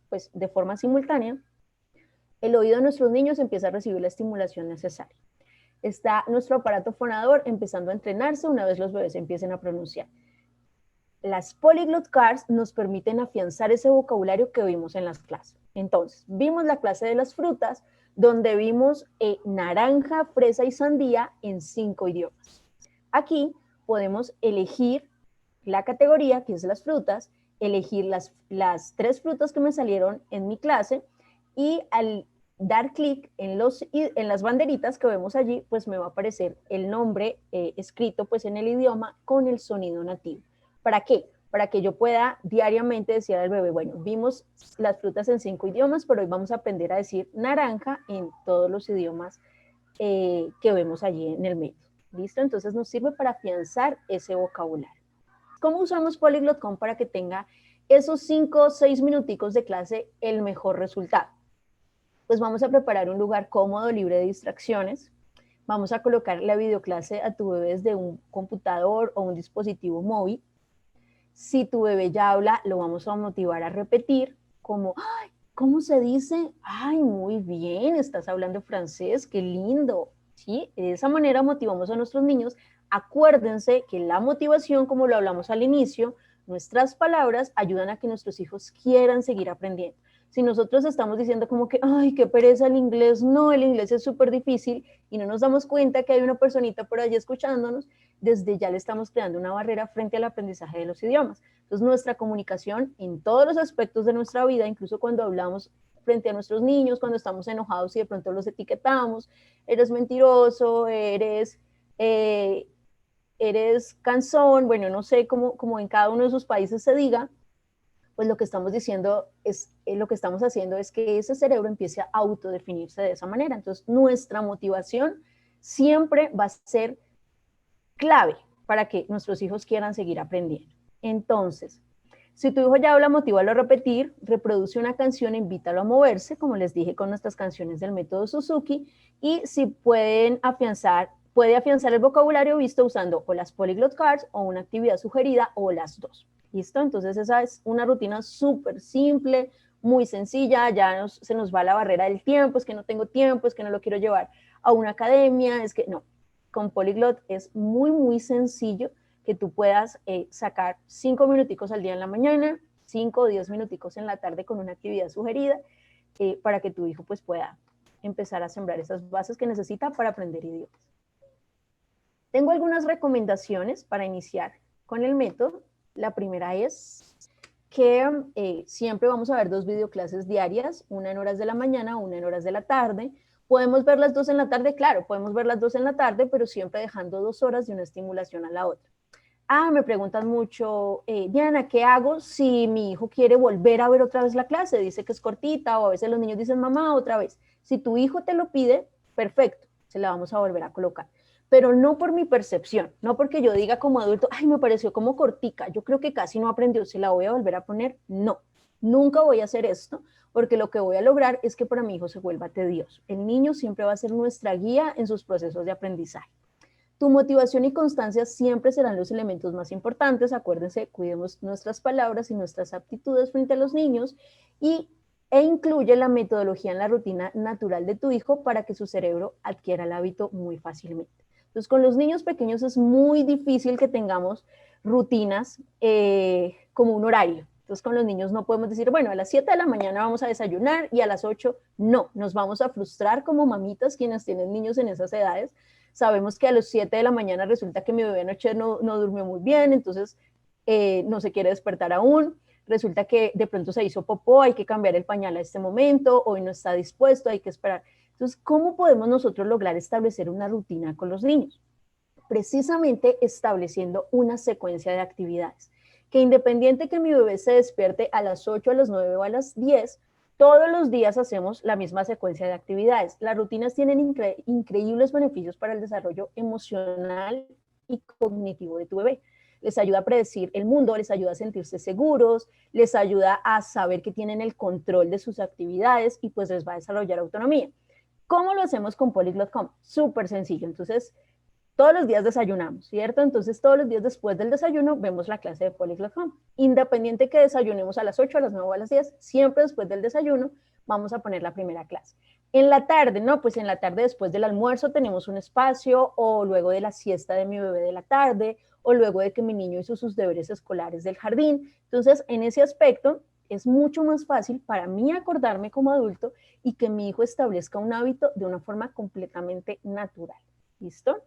pues, de forma simultánea, el oído de nuestros niños empieza a recibir la estimulación necesaria. Está nuestro aparato fonador empezando a entrenarse una vez los bebés empiecen a pronunciar. Las Polyglot Cards nos permiten afianzar ese vocabulario que vimos en las clases. Entonces, vimos la clase de las frutas, donde vimos naranja, fresa y sandía en 5 idiomas. Aquí podemos elegir la categoría, que es las frutas, elegir las 3 frutas que me salieron en mi clase y al dar clic en las banderitas que vemos allí, pues me va a aparecer el nombre escrito pues en el idioma con el sonido nativo. ¿Para qué? Para que yo pueda diariamente decir al bebé, bueno, vimos las frutas en 5 idiomas, pero hoy vamos a aprender a decir naranja en todos los idiomas que vemos allí en el método. ¿Listo? Entonces nos sirve para afianzar ese vocabulario. ¿Cómo usamos Polyglot.com para que tenga esos 5 o 6 minuticos de clase el mejor resultado? Pues vamos a preparar un lugar cómodo, libre de distracciones. Vamos a colocar la videoclase a tu bebé desde un computador o un dispositivo móvil. Si tu bebé ya habla, lo vamos a motivar a repetir, como, ¡ay, ¿Cómo se dice? Ay, muy bien, estás hablando francés, qué lindo. ¿Sí? De esa manera motivamos a nuestros niños. Acuérdense que la motivación, como lo hablamos al inicio, nuestras palabras ayudan a que nuestros hijos quieran seguir aprendiendo. Si nosotros estamos diciendo como que, ay, qué pereza el inglés, no, el inglés es súper difícil y no nos damos cuenta que hay una personita por allí escuchándonos, desde ya le estamos creando una barrera frente al aprendizaje de los idiomas. Entonces, nuestra comunicación en todos los aspectos de nuestra vida, incluso cuando hablamos frente a nuestros niños, cuando estamos enojados y de pronto los etiquetamos, eres mentiroso, eres cansón, bueno, no sé cómo en cada uno de sus países se diga, pues lo que estamos diciendo es, lo que estamos haciendo es que ese cerebro empiece a autodefinirse de esa manera. Entonces, nuestra motivación siempre va a ser clave para que nuestros hijos quieran seguir aprendiendo. Entonces, si tu hijo ya habla, motívalo a repetir, reproduce una canción, invítalo a moverse, como les dije con nuestras canciones del método Suzuki, y si puede afianzar el vocabulario visto usando o las Polyglot Cards o una actividad sugerida o las dos. ¿Listo? Entonces esa es una rutina súper simple, muy sencilla, ya se nos va la barrera del tiempo, es que no tengo tiempo, es que no lo quiero llevar a una academia, es que no. Con Polyglot es muy, muy sencillo que tú puedas sacar 5 minuticos al día en la mañana, 5 o 10 minuticos en la tarde con una actividad sugerida, para que tu hijo pues pueda empezar a sembrar esas bases que necesita para aprender idiomas. Tengo algunas recomendaciones para iniciar con el método. La primera es que siempre vamos a ver 2 videoclases diarias, una en horas de la mañana, una en horas de la tarde. ¿Podemos ver las 2 en la tarde? Claro, podemos ver las 2 en la tarde, pero siempre dejando 2 horas de una estimulación a la otra. Me preguntan mucho, Diana, ¿qué hago si mi hijo quiere volver a ver otra vez la clase? Dice que es cortita, o a veces los niños dicen, mamá, otra vez. Si tu hijo te lo pide, perfecto, se la vamos a volver a colocar. Pero no por mi percepción, no porque yo diga como adulto, ay, me pareció como cortica, yo creo que casi no aprendió, se la voy a volver a poner. No, nunca voy a hacer esto, porque lo que voy a lograr es que para mi hijo se vuelva tedioso. El niño siempre va a ser nuestra guía en sus procesos de aprendizaje. Tu motivación y constancia siempre serán los elementos más importantes. Acuérdense, cuidemos nuestras palabras y nuestras aptitudes frente a los niños e incluye la metodología en la rutina natural de tu hijo para que su cerebro adquiera el hábito muy fácilmente. Entonces, con los niños pequeños es muy difícil que tengamos rutinas como un horario. Entonces, con los niños no podemos decir, bueno, a las 7 de la mañana vamos a desayunar y a las 8 no. Nos vamos a frustrar como mamitas quienes tienen niños en esas edades. Sabemos que a las 7 de la mañana resulta que mi bebé anoche no durmió muy bien, entonces no se quiere despertar aún. Resulta que de pronto se hizo popó, hay que cambiar el pañal a este momento, hoy no está dispuesto, hay que esperar. Entonces, ¿cómo podemos nosotros lograr establecer una rutina con los niños? Precisamente estableciendo una secuencia de actividades, que independiente que mi bebé se despierte a las 8, a las 9 o a las 10, todos los días hacemos la misma secuencia de actividades. Las rutinas tienen increíbles beneficios para el desarrollo emocional y cognitivo de tu bebé. Les ayuda a predecir el mundo, les ayuda a sentirse seguros, les ayuda a saber que tienen el control de sus actividades y pues les va a desarrollar autonomía. ¿Cómo lo hacemos con Polyglot.com? Súper sencillo. Entonces, todos los días desayunamos, ¿cierto? Entonces, todos los días después del desayuno vemos la clase de Polyglot.com. Independiente que desayunemos a las 8, a las 9 o a las 10, siempre después del desayuno vamos a poner la primera clase. En la tarde, no, pues en la tarde después del almuerzo tenemos un espacio, o luego de la siesta de mi bebé de la tarde, o luego de que mi niño hizo sus deberes escolares del jardín. Entonces, en ese aspecto, es mucho más fácil para mí acordarme como adulto y que mi hijo establezca un hábito de una forma completamente natural. ¿Listo?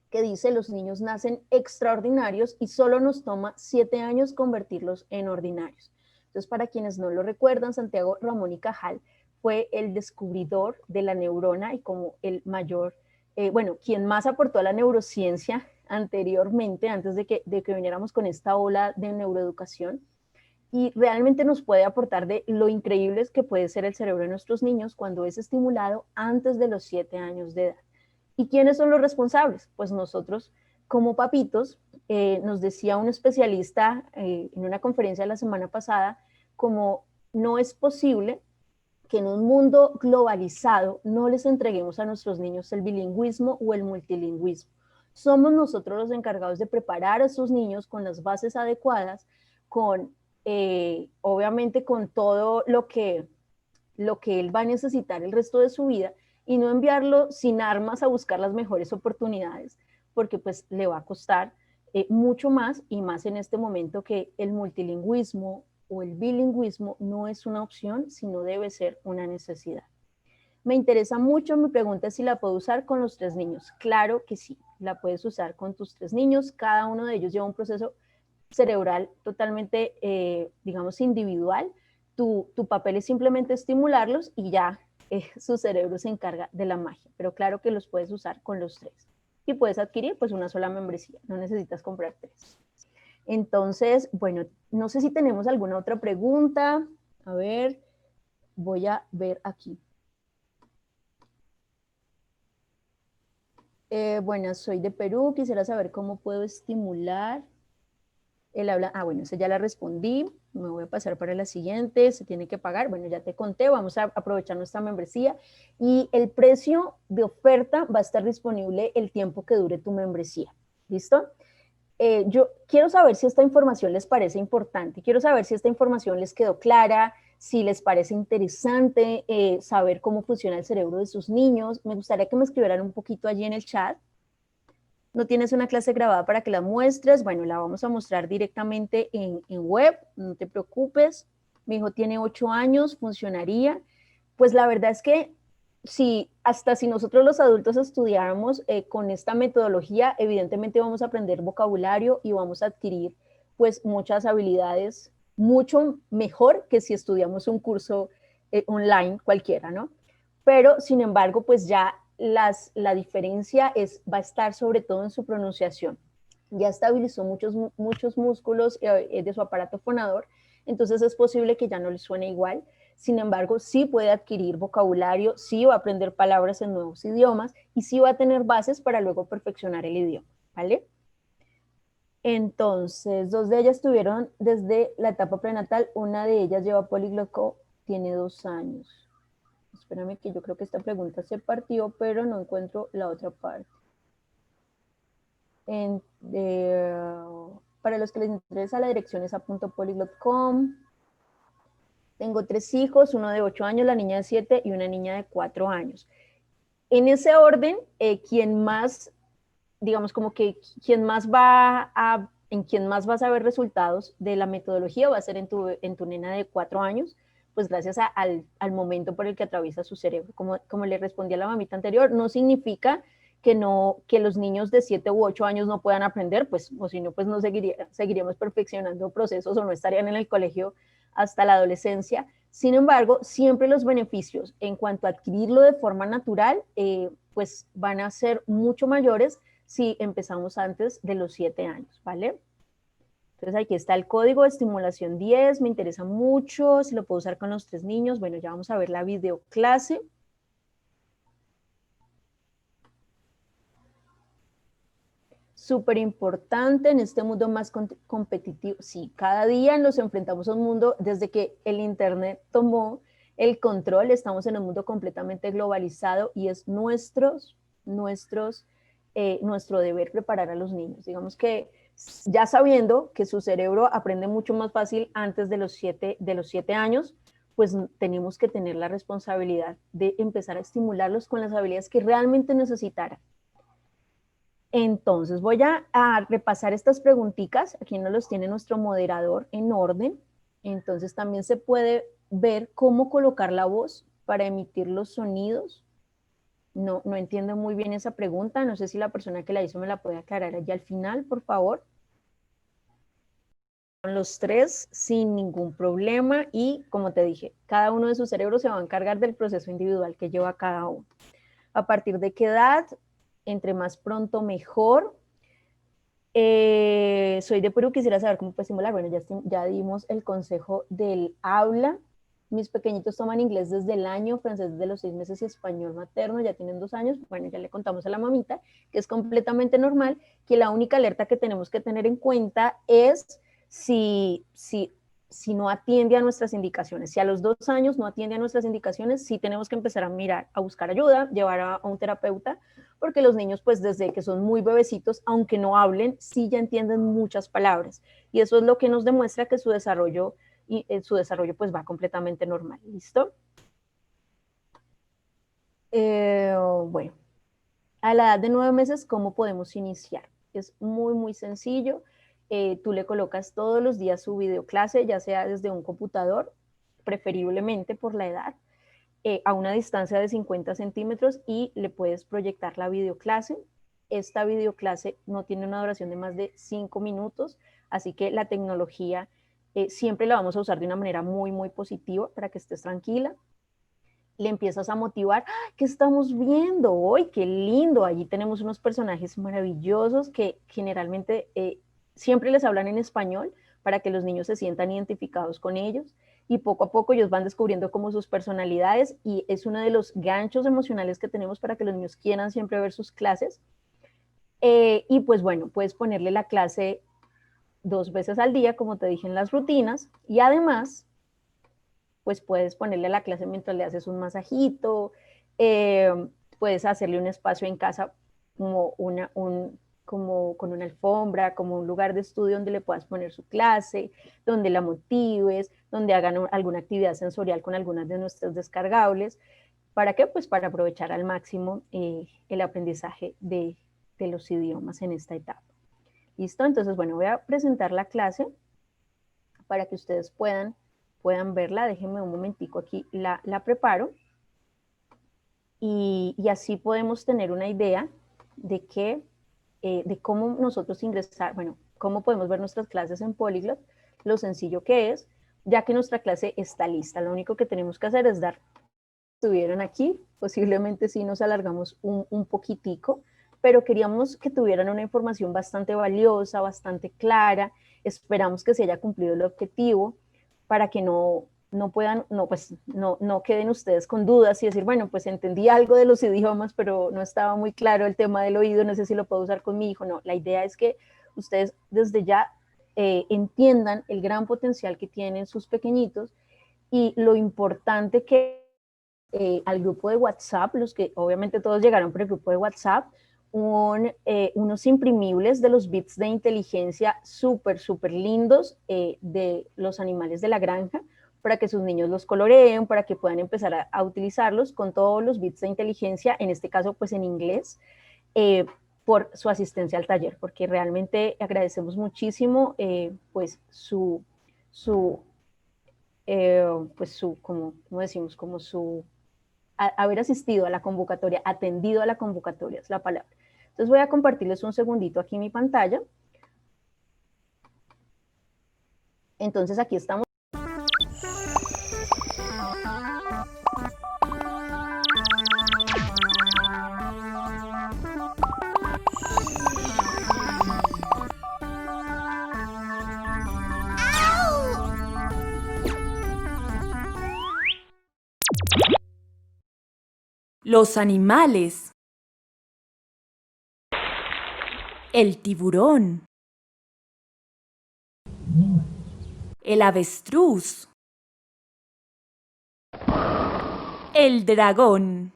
Que dice, los niños nacen extraordinarios y solo nos toma 7 años convertirlos en ordinarios. Entonces, para quienes no lo recuerdan, Santiago Ramón y Cajal fue el descubridor de la neurona y como el mayor, quien más aportó a la neurociencia anteriormente, antes de que viniéramos con esta ola de neuroeducación, y realmente nos puede aportar de lo increíble que puede ser el cerebro de nuestros niños cuando es estimulado antes de los 7 años de edad. ¿Y quiénes son los responsables? Pues nosotros como papitos, nos decía un especialista en una conferencia la semana pasada, como no es posible que en un mundo globalizado no les entreguemos a nuestros niños el bilingüismo o el multilingüismo. Somos nosotros los encargados de preparar a esos niños con las bases adecuadas, obviamente con todo lo que lo que él va a necesitar el resto de su vida y no enviarlo sin armas a buscar las mejores oportunidades, porque pues le va a costar mucho más, y más en este momento que el multilingüismo o el bilingüismo no es una opción, sino debe ser una necesidad. Me interesa mucho, mi pregunta es si la puedo usar con los 3 niños. Claro que sí, la puedes usar con tus 3 niños, cada uno de ellos lleva un proceso cerebral totalmente, digamos, individual. Tu papel es simplemente estimularlos y ya su cerebro se encarga de la magia, pero claro que los puedes usar con los 3. Y puedes adquirir pues una sola membresía, no necesitas comprar 3. Entonces, bueno, no sé si tenemos alguna otra pregunta. A ver, voy a ver aquí. Buenas, soy de Perú, quisiera saber cómo puedo estimular el habla. Ah, bueno, esa ya la respondí, me voy a pasar para la siguiente, se tiene que pagar, bueno, ya te conté, vamos a aprovechar nuestra membresía y el precio de oferta va a estar disponible el tiempo que dure tu membresía, ¿listo? Yo quiero saber si esta información les parece importante, quiero saber si esta información les quedó clara, si les parece interesante saber cómo funciona el cerebro de sus niños. Me gustaría que me escribieran un poquito allí en el chat. ¿No tienes una clase grabada para que la muestres? Bueno, la vamos a mostrar directamente en web, no te preocupes. Mi hijo tiene 8 años, funcionaría. Pues la verdad es que hasta si nosotros los adultos estudiáramos con esta metodología, evidentemente vamos a aprender vocabulario y vamos a adquirir pues muchas habilidades mucho mejor que si estudiamos un curso online cualquiera, ¿no? Pero sin embargo, pues ya la diferencia va a estar sobre todo en su pronunciación. Ya estabilizó muchos músculos de su aparato fonador, entonces es posible que ya no le suene igual. Sin embargo, sí puede adquirir vocabulario, sí va a aprender palabras en nuevos idiomas y sí va a tener bases para luego perfeccionar el idioma, ¿vale? Entonces, 2 de ellas tuvieron desde la etapa prenatal, una de ellas lleva polígloto, tiene 2 años. Espérame que yo creo que esta pregunta se partió, pero no encuentro la otra parte. Para los que les interesa, la dirección es a.polyglot.com. Tengo 3 hijos, uno de 8 años, la niña de 7 y una niña de 4 años. En ese orden, quien más, digamos como que quien más en quien más vas a ver resultados de la metodología va a ser en tu nena de 4 años, pues gracias al momento por el que atraviesa su cerebro. Como le respondí a la mamita anterior, no significa que los niños de 7 u 8 años no puedan aprender, pues, o si no, pues no seguiríamos perfeccionando procesos o no estarían en el colegio hasta la adolescencia. Sin embargo, siempre los beneficios en cuanto a adquirirlo de forma natural, pues van a ser mucho mayores si empezamos antes de los 7 años, ¿vale? Entonces aquí está el código de estimulación 10, me interesa mucho, si lo puedo usar con los 3 niños. Bueno, ya vamos a ver la videoclase. Súper importante en este mundo más competitivo. Sí, cada día nos enfrentamos a un mundo, desde que el Internet tomó el control, estamos en un mundo completamente globalizado y es nuestro deber preparar a los niños. Digamos que ya sabiendo que su cerebro aprende mucho más fácil antes de los 7 años, pues tenemos que tener la responsabilidad de empezar a estimularlos con las habilidades que realmente necesitaran. Entonces voy a repasar estas preguntitas, aquí nos los tiene nuestro moderador en orden, entonces también se puede ver cómo colocar la voz para emitir los sonidos. No entiendo muy bien esa pregunta, no sé si la persona que la hizo me la puede aclarar allá al final, por favor. Con los 3 sin ningún problema y como te dije, cada uno de sus cerebros se va a encargar del proceso individual que lleva cada uno. ¿A partir de qué edad? Entre más pronto mejor. Soy de Perú, quisiera saber cómo puedo estimular. Bueno, ya dimos el consejo del habla. Mis pequeñitos toman inglés desde el año, francés desde los 6 meses y español materno, ya tienen 2 años. Bueno, ya le contamos a la mamita que es completamente normal, que la única alerta que tenemos que tener en cuenta es si no atiende a nuestras indicaciones. Si a los 2 años no atiende a nuestras indicaciones, sí tenemos que empezar a mirar, a buscar ayuda, llevar a un terapeuta, porque los niños, pues desde que son muy bebecitos, aunque no hablen, sí ya entienden muchas palabras. Y eso es lo que nos demuestra que su desarrollo pues va completamente normal. ¿Listo? Bueno, a la edad de 9 meses, ¿cómo podemos iniciar? Es muy, muy sencillo. Tú le colocas todos los días su videoclase, ya sea desde un computador, preferiblemente por la edad, a una distancia de 50 centímetros y le puedes proyectar la videoclase. Esta videoclase no tiene una duración de más de 5 minutos, así que la tecnología siempre la vamos a usar de una manera muy, muy positiva para que estés tranquila. Le empiezas a motivar, ¡ah! ¿Qué estamos viendo hoy? ¡Qué lindo! Allí tenemos unos personajes maravillosos que generalmente siempre les hablan en español para que los niños se sientan identificados con ellos y poco a poco ellos van descubriendo como sus personalidades y es uno de los ganchos emocionales que tenemos para que los niños quieran siempre ver sus clases. Y pues bueno, puedes ponerle la clase 2 veces al día, como te dije en las rutinas, y además pues puedes ponerle a la clase mientras le haces un masajito, puedes hacerle un espacio en casa como, como con una alfombra, como un lugar de estudio donde le puedas poner su clase, donde la motives, donde hagan alguna actividad sensorial con algunas de nuestros descargables. ¿Para qué? Pues para aprovechar al máximo el aprendizaje de los idiomas en esta etapa. ¿Listo? Entonces, bueno, voy a presentar la clase para que ustedes puedan verla. Déjenme un momentico aquí, la preparo. Y así podemos tener una idea de de cómo nosotros ingresar, bueno, cómo podemos ver nuestras clases en Polyglot, lo sencillo que es, ya que nuestra clase está lista. Lo único que tenemos que hacer es dar, estuvieran aquí, posiblemente sí nos alargamos un poquitico, pero queríamos que tuvieran una información bastante valiosa, bastante clara, esperamos que se haya cumplido el objetivo para que no puedan, no, pues no queden ustedes con dudas y decir, bueno, pues entendí algo de los idiomas, pero no estaba muy claro el tema del oído, no sé si lo puedo usar con mi hijo. No, la idea es que ustedes desde ya entiendan el gran potencial que tienen sus pequeñitos y lo importante que al grupo de WhatsApp, los que obviamente todos llegaron por el grupo de WhatsApp, unos imprimibles de los bits de inteligencia súper, súper lindos de los animales de la granja, para que sus niños los coloreen, para que puedan empezar a utilizarlos con todos los bits de inteligencia, en este caso pues en inglés, por su asistencia al taller, porque realmente agradecemos muchísimo pues como decimos, como su haber asistido a la convocatoria, atendido a la convocatoria, es la palabra. Entonces voy a compartirles un segundito aquí mi pantalla. Entonces aquí estamos. Los animales. El tiburón. El avestruz. El dragón.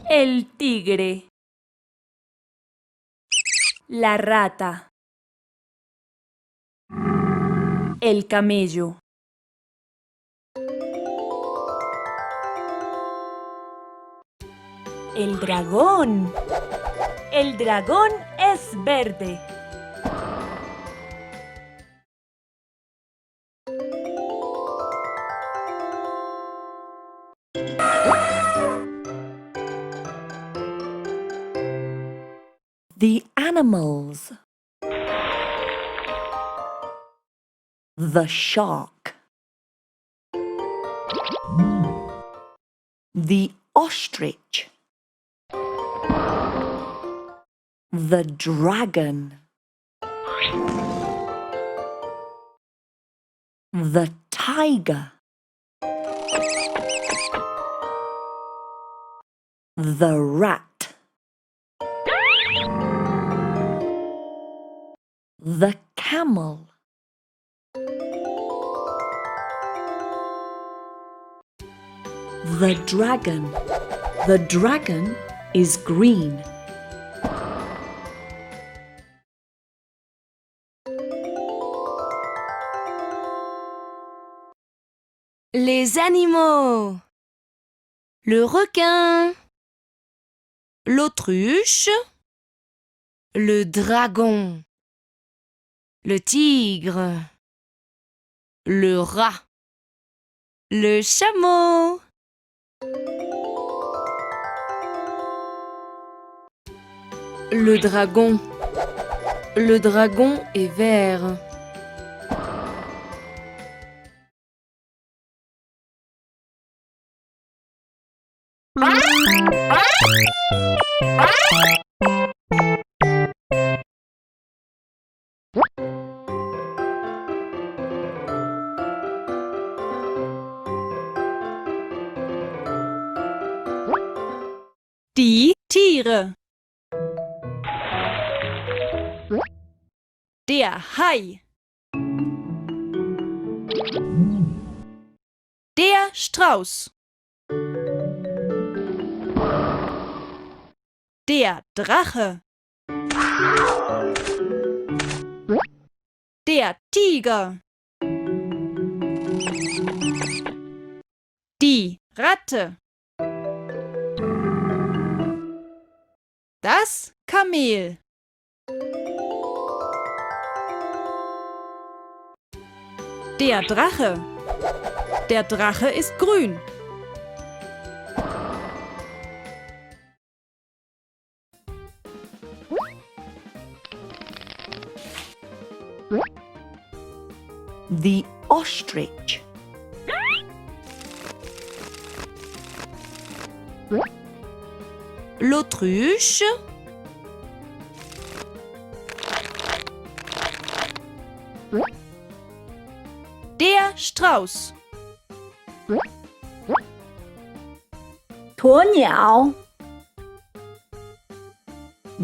El tigre. La rata. El camello. El dragón. El dragón es verde. The animals. The shark. The ostrich. The dragon. The tiger. The rat. The camel. The dragon. The dragon is green. Les animaux. le requin, l'autruche, le dragon, le tigre, le rat, le chameau. Le dragon. Le dragon est vert. Die Tiere. Der Hai. Der Strauß. Der Drache. Der Tiger. Die Ratte. Das Kamel. Der Drache. Der Drache ist grün. The ostrich. L'autruche. Der Strauß. 鸵鸟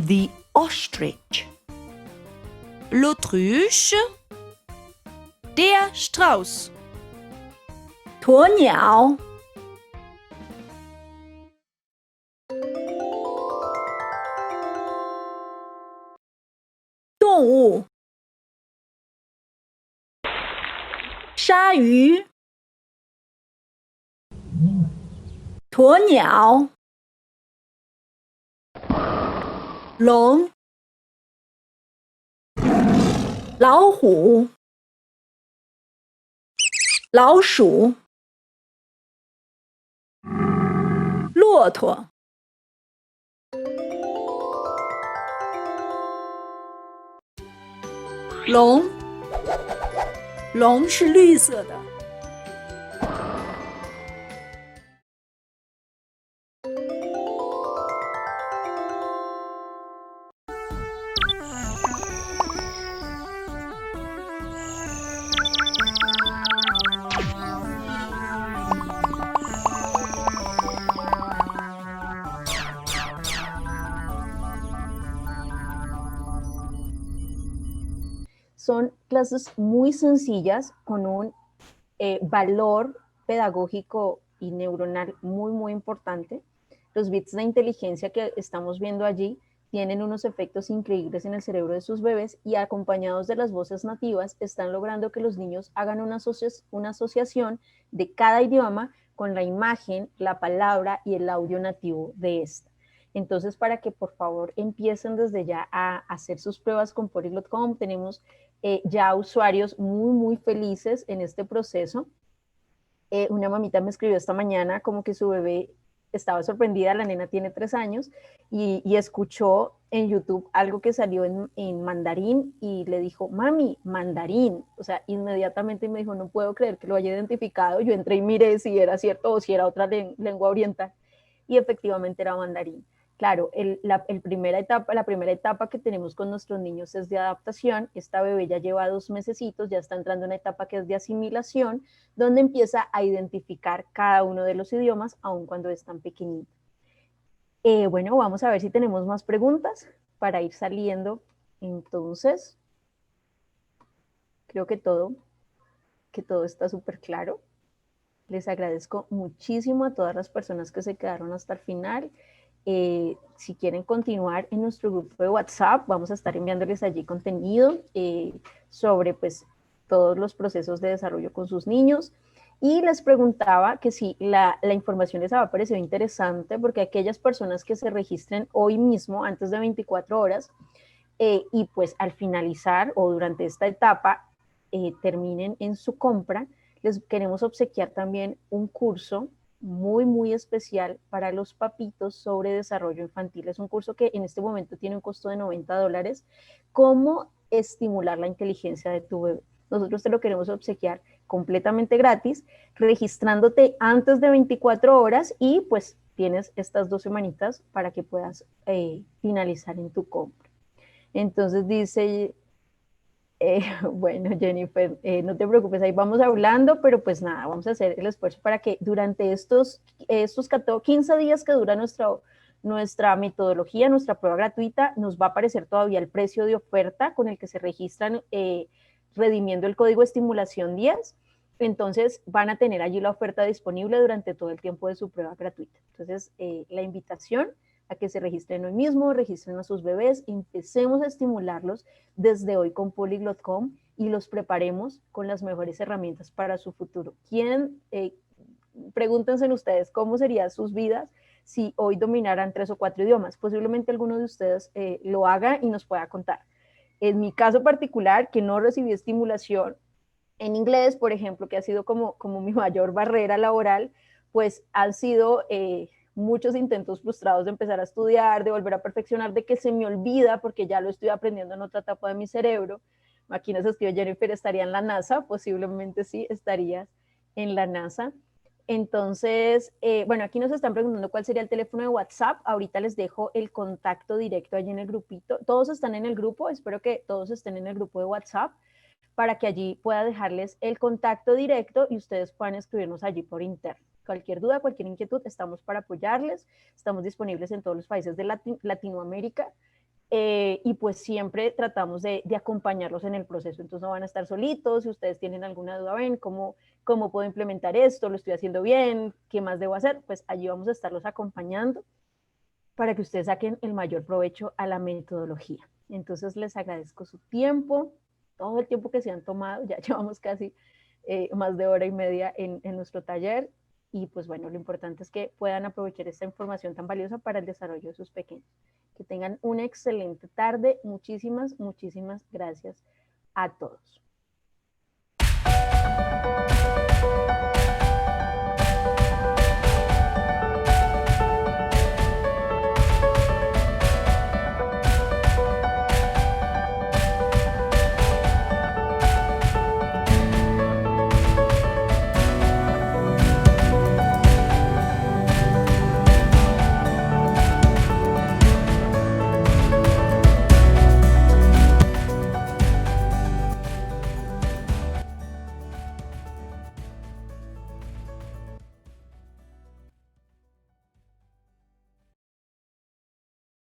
The ostrich. L'autruche. Der Strauß. 鸵鸟动物鲨鱼鸵鸟龙老虎老鼠骆驼龙龙是绿色的Son clases muy sencillas con un valor pedagógico y neuronal muy importante. Los bits de inteligencia que estamos viendo allí tienen unos efectos increíbles en el cerebro de sus bebés y acompañados de las voces nativas están logrando que los niños hagan una asociación de cada idioma con la imagen, la palabra y el audio nativo de esta. Entonces, para que por favor empiecen desde ya a hacer sus pruebas con Polyglot.com, tenemos ya usuarios muy felices en este proceso. Una mamita me escribió esta mañana como que su bebé estaba sorprendida, la nena tiene 3 años, y escuchó en YouTube algo que salió en mandarín y le dijo, mami, mandarín. O sea, inmediatamente me dijo, no puedo creer que lo haya identificado. Yo entré y miré si era cierto o si era otra lengua oriental. Y efectivamente era mandarín. Claro, la primera etapa que tenemos con nuestros niños es de adaptación. Esta bebé ya lleva 2 mesecitos, ya está entrando en una etapa que es de asimilación, donde empieza a identificar cada uno de los idiomas, aun cuando es tan pequeñito. Bueno, vamos a ver si tenemos más preguntas para ir saliendo. Entonces, creo que todo está súper claro. Les agradezco muchísimo a todas las personas que se quedaron hasta el final. Si quieren continuar en nuestro grupo de WhatsApp, vamos a estar enviándoles allí contenido sobre pues todos los procesos de desarrollo con sus niños. Y les preguntaba que si la información les había parecido interesante, porque aquellas personas que se registren hoy mismo, antes de 24 horas, y pues al finalizar o durante esta etapa terminen en su compra, les queremos obsequiar también un curso muy, muy especial para los papitos sobre desarrollo infantil. Es un curso que en este momento tiene un costo de $90, cómo estimular la inteligencia de tu bebé. Nosotros te lo queremos obsequiar completamente gratis, registrándote antes de 24 horas y pues tienes estas 2 semanitas para que puedas finalizar en tu compra. Entonces dice, bueno, Jennifer, no te preocupes, ahí vamos hablando, pero pues nada, vamos a hacer el esfuerzo para que durante estos 15 días que dura nuestra metodología, nuestra prueba gratuita, nos va a aparecer todavía el precio de oferta con el que se registran redimiendo el código estimulación 10. Entonces van a tener allí la oferta disponible durante todo el tiempo de su prueba gratuita. Entonces, la invitación a que se registren hoy mismo, registren a sus bebés, empecemos a estimularlos desde hoy con Polyglot.com y los preparemos con las mejores herramientas para su futuro. Pregúntense ustedes cómo serían sus vidas si hoy dominaran 3 o 4 idiomas. Posiblemente alguno de ustedes lo haga y nos pueda contar. En mi caso particular, que no recibí estimulación en inglés, por ejemplo, que ha sido como mi mayor barrera laboral, pues han sido muchos intentos frustrados de empezar a estudiar, de volver a perfeccionar, de que se me olvida porque ya lo estoy aprendiendo en otra etapa de mi cerebro. Aquí nos escribe Jennifer, ¿estaría en la NASA? Posiblemente sí, estarías en la NASA. Entonces, bueno, aquí nos están preguntando cuál sería el teléfono de WhatsApp. Ahorita les dejo el contacto directo allí en el grupito. Todos están en el grupo, espero que todos estén en el grupo de WhatsApp para que allí pueda dejarles el contacto directo y ustedes puedan escribirnos allí por interno. Cualquier duda, cualquier inquietud, estamos para apoyarles, estamos disponibles en todos los países de Latinoamérica y pues siempre tratamos de acompañarlos en el proceso, entonces no van a estar solitos, si ustedes tienen alguna duda, ven cómo puedo implementar esto, lo estoy haciendo bien, qué más debo hacer, pues allí vamos a estarlos acompañando para que ustedes saquen el mayor provecho a la metodología. Entonces les agradezco su tiempo, todo el tiempo que se han tomado, ya llevamos casi más de hora y media en nuestro taller y pues bueno, lo importante es que puedan aprovechar esta información tan valiosa para el desarrollo de sus pequeños. Que tengan una excelente tarde, muchísimas, muchísimas gracias a todos.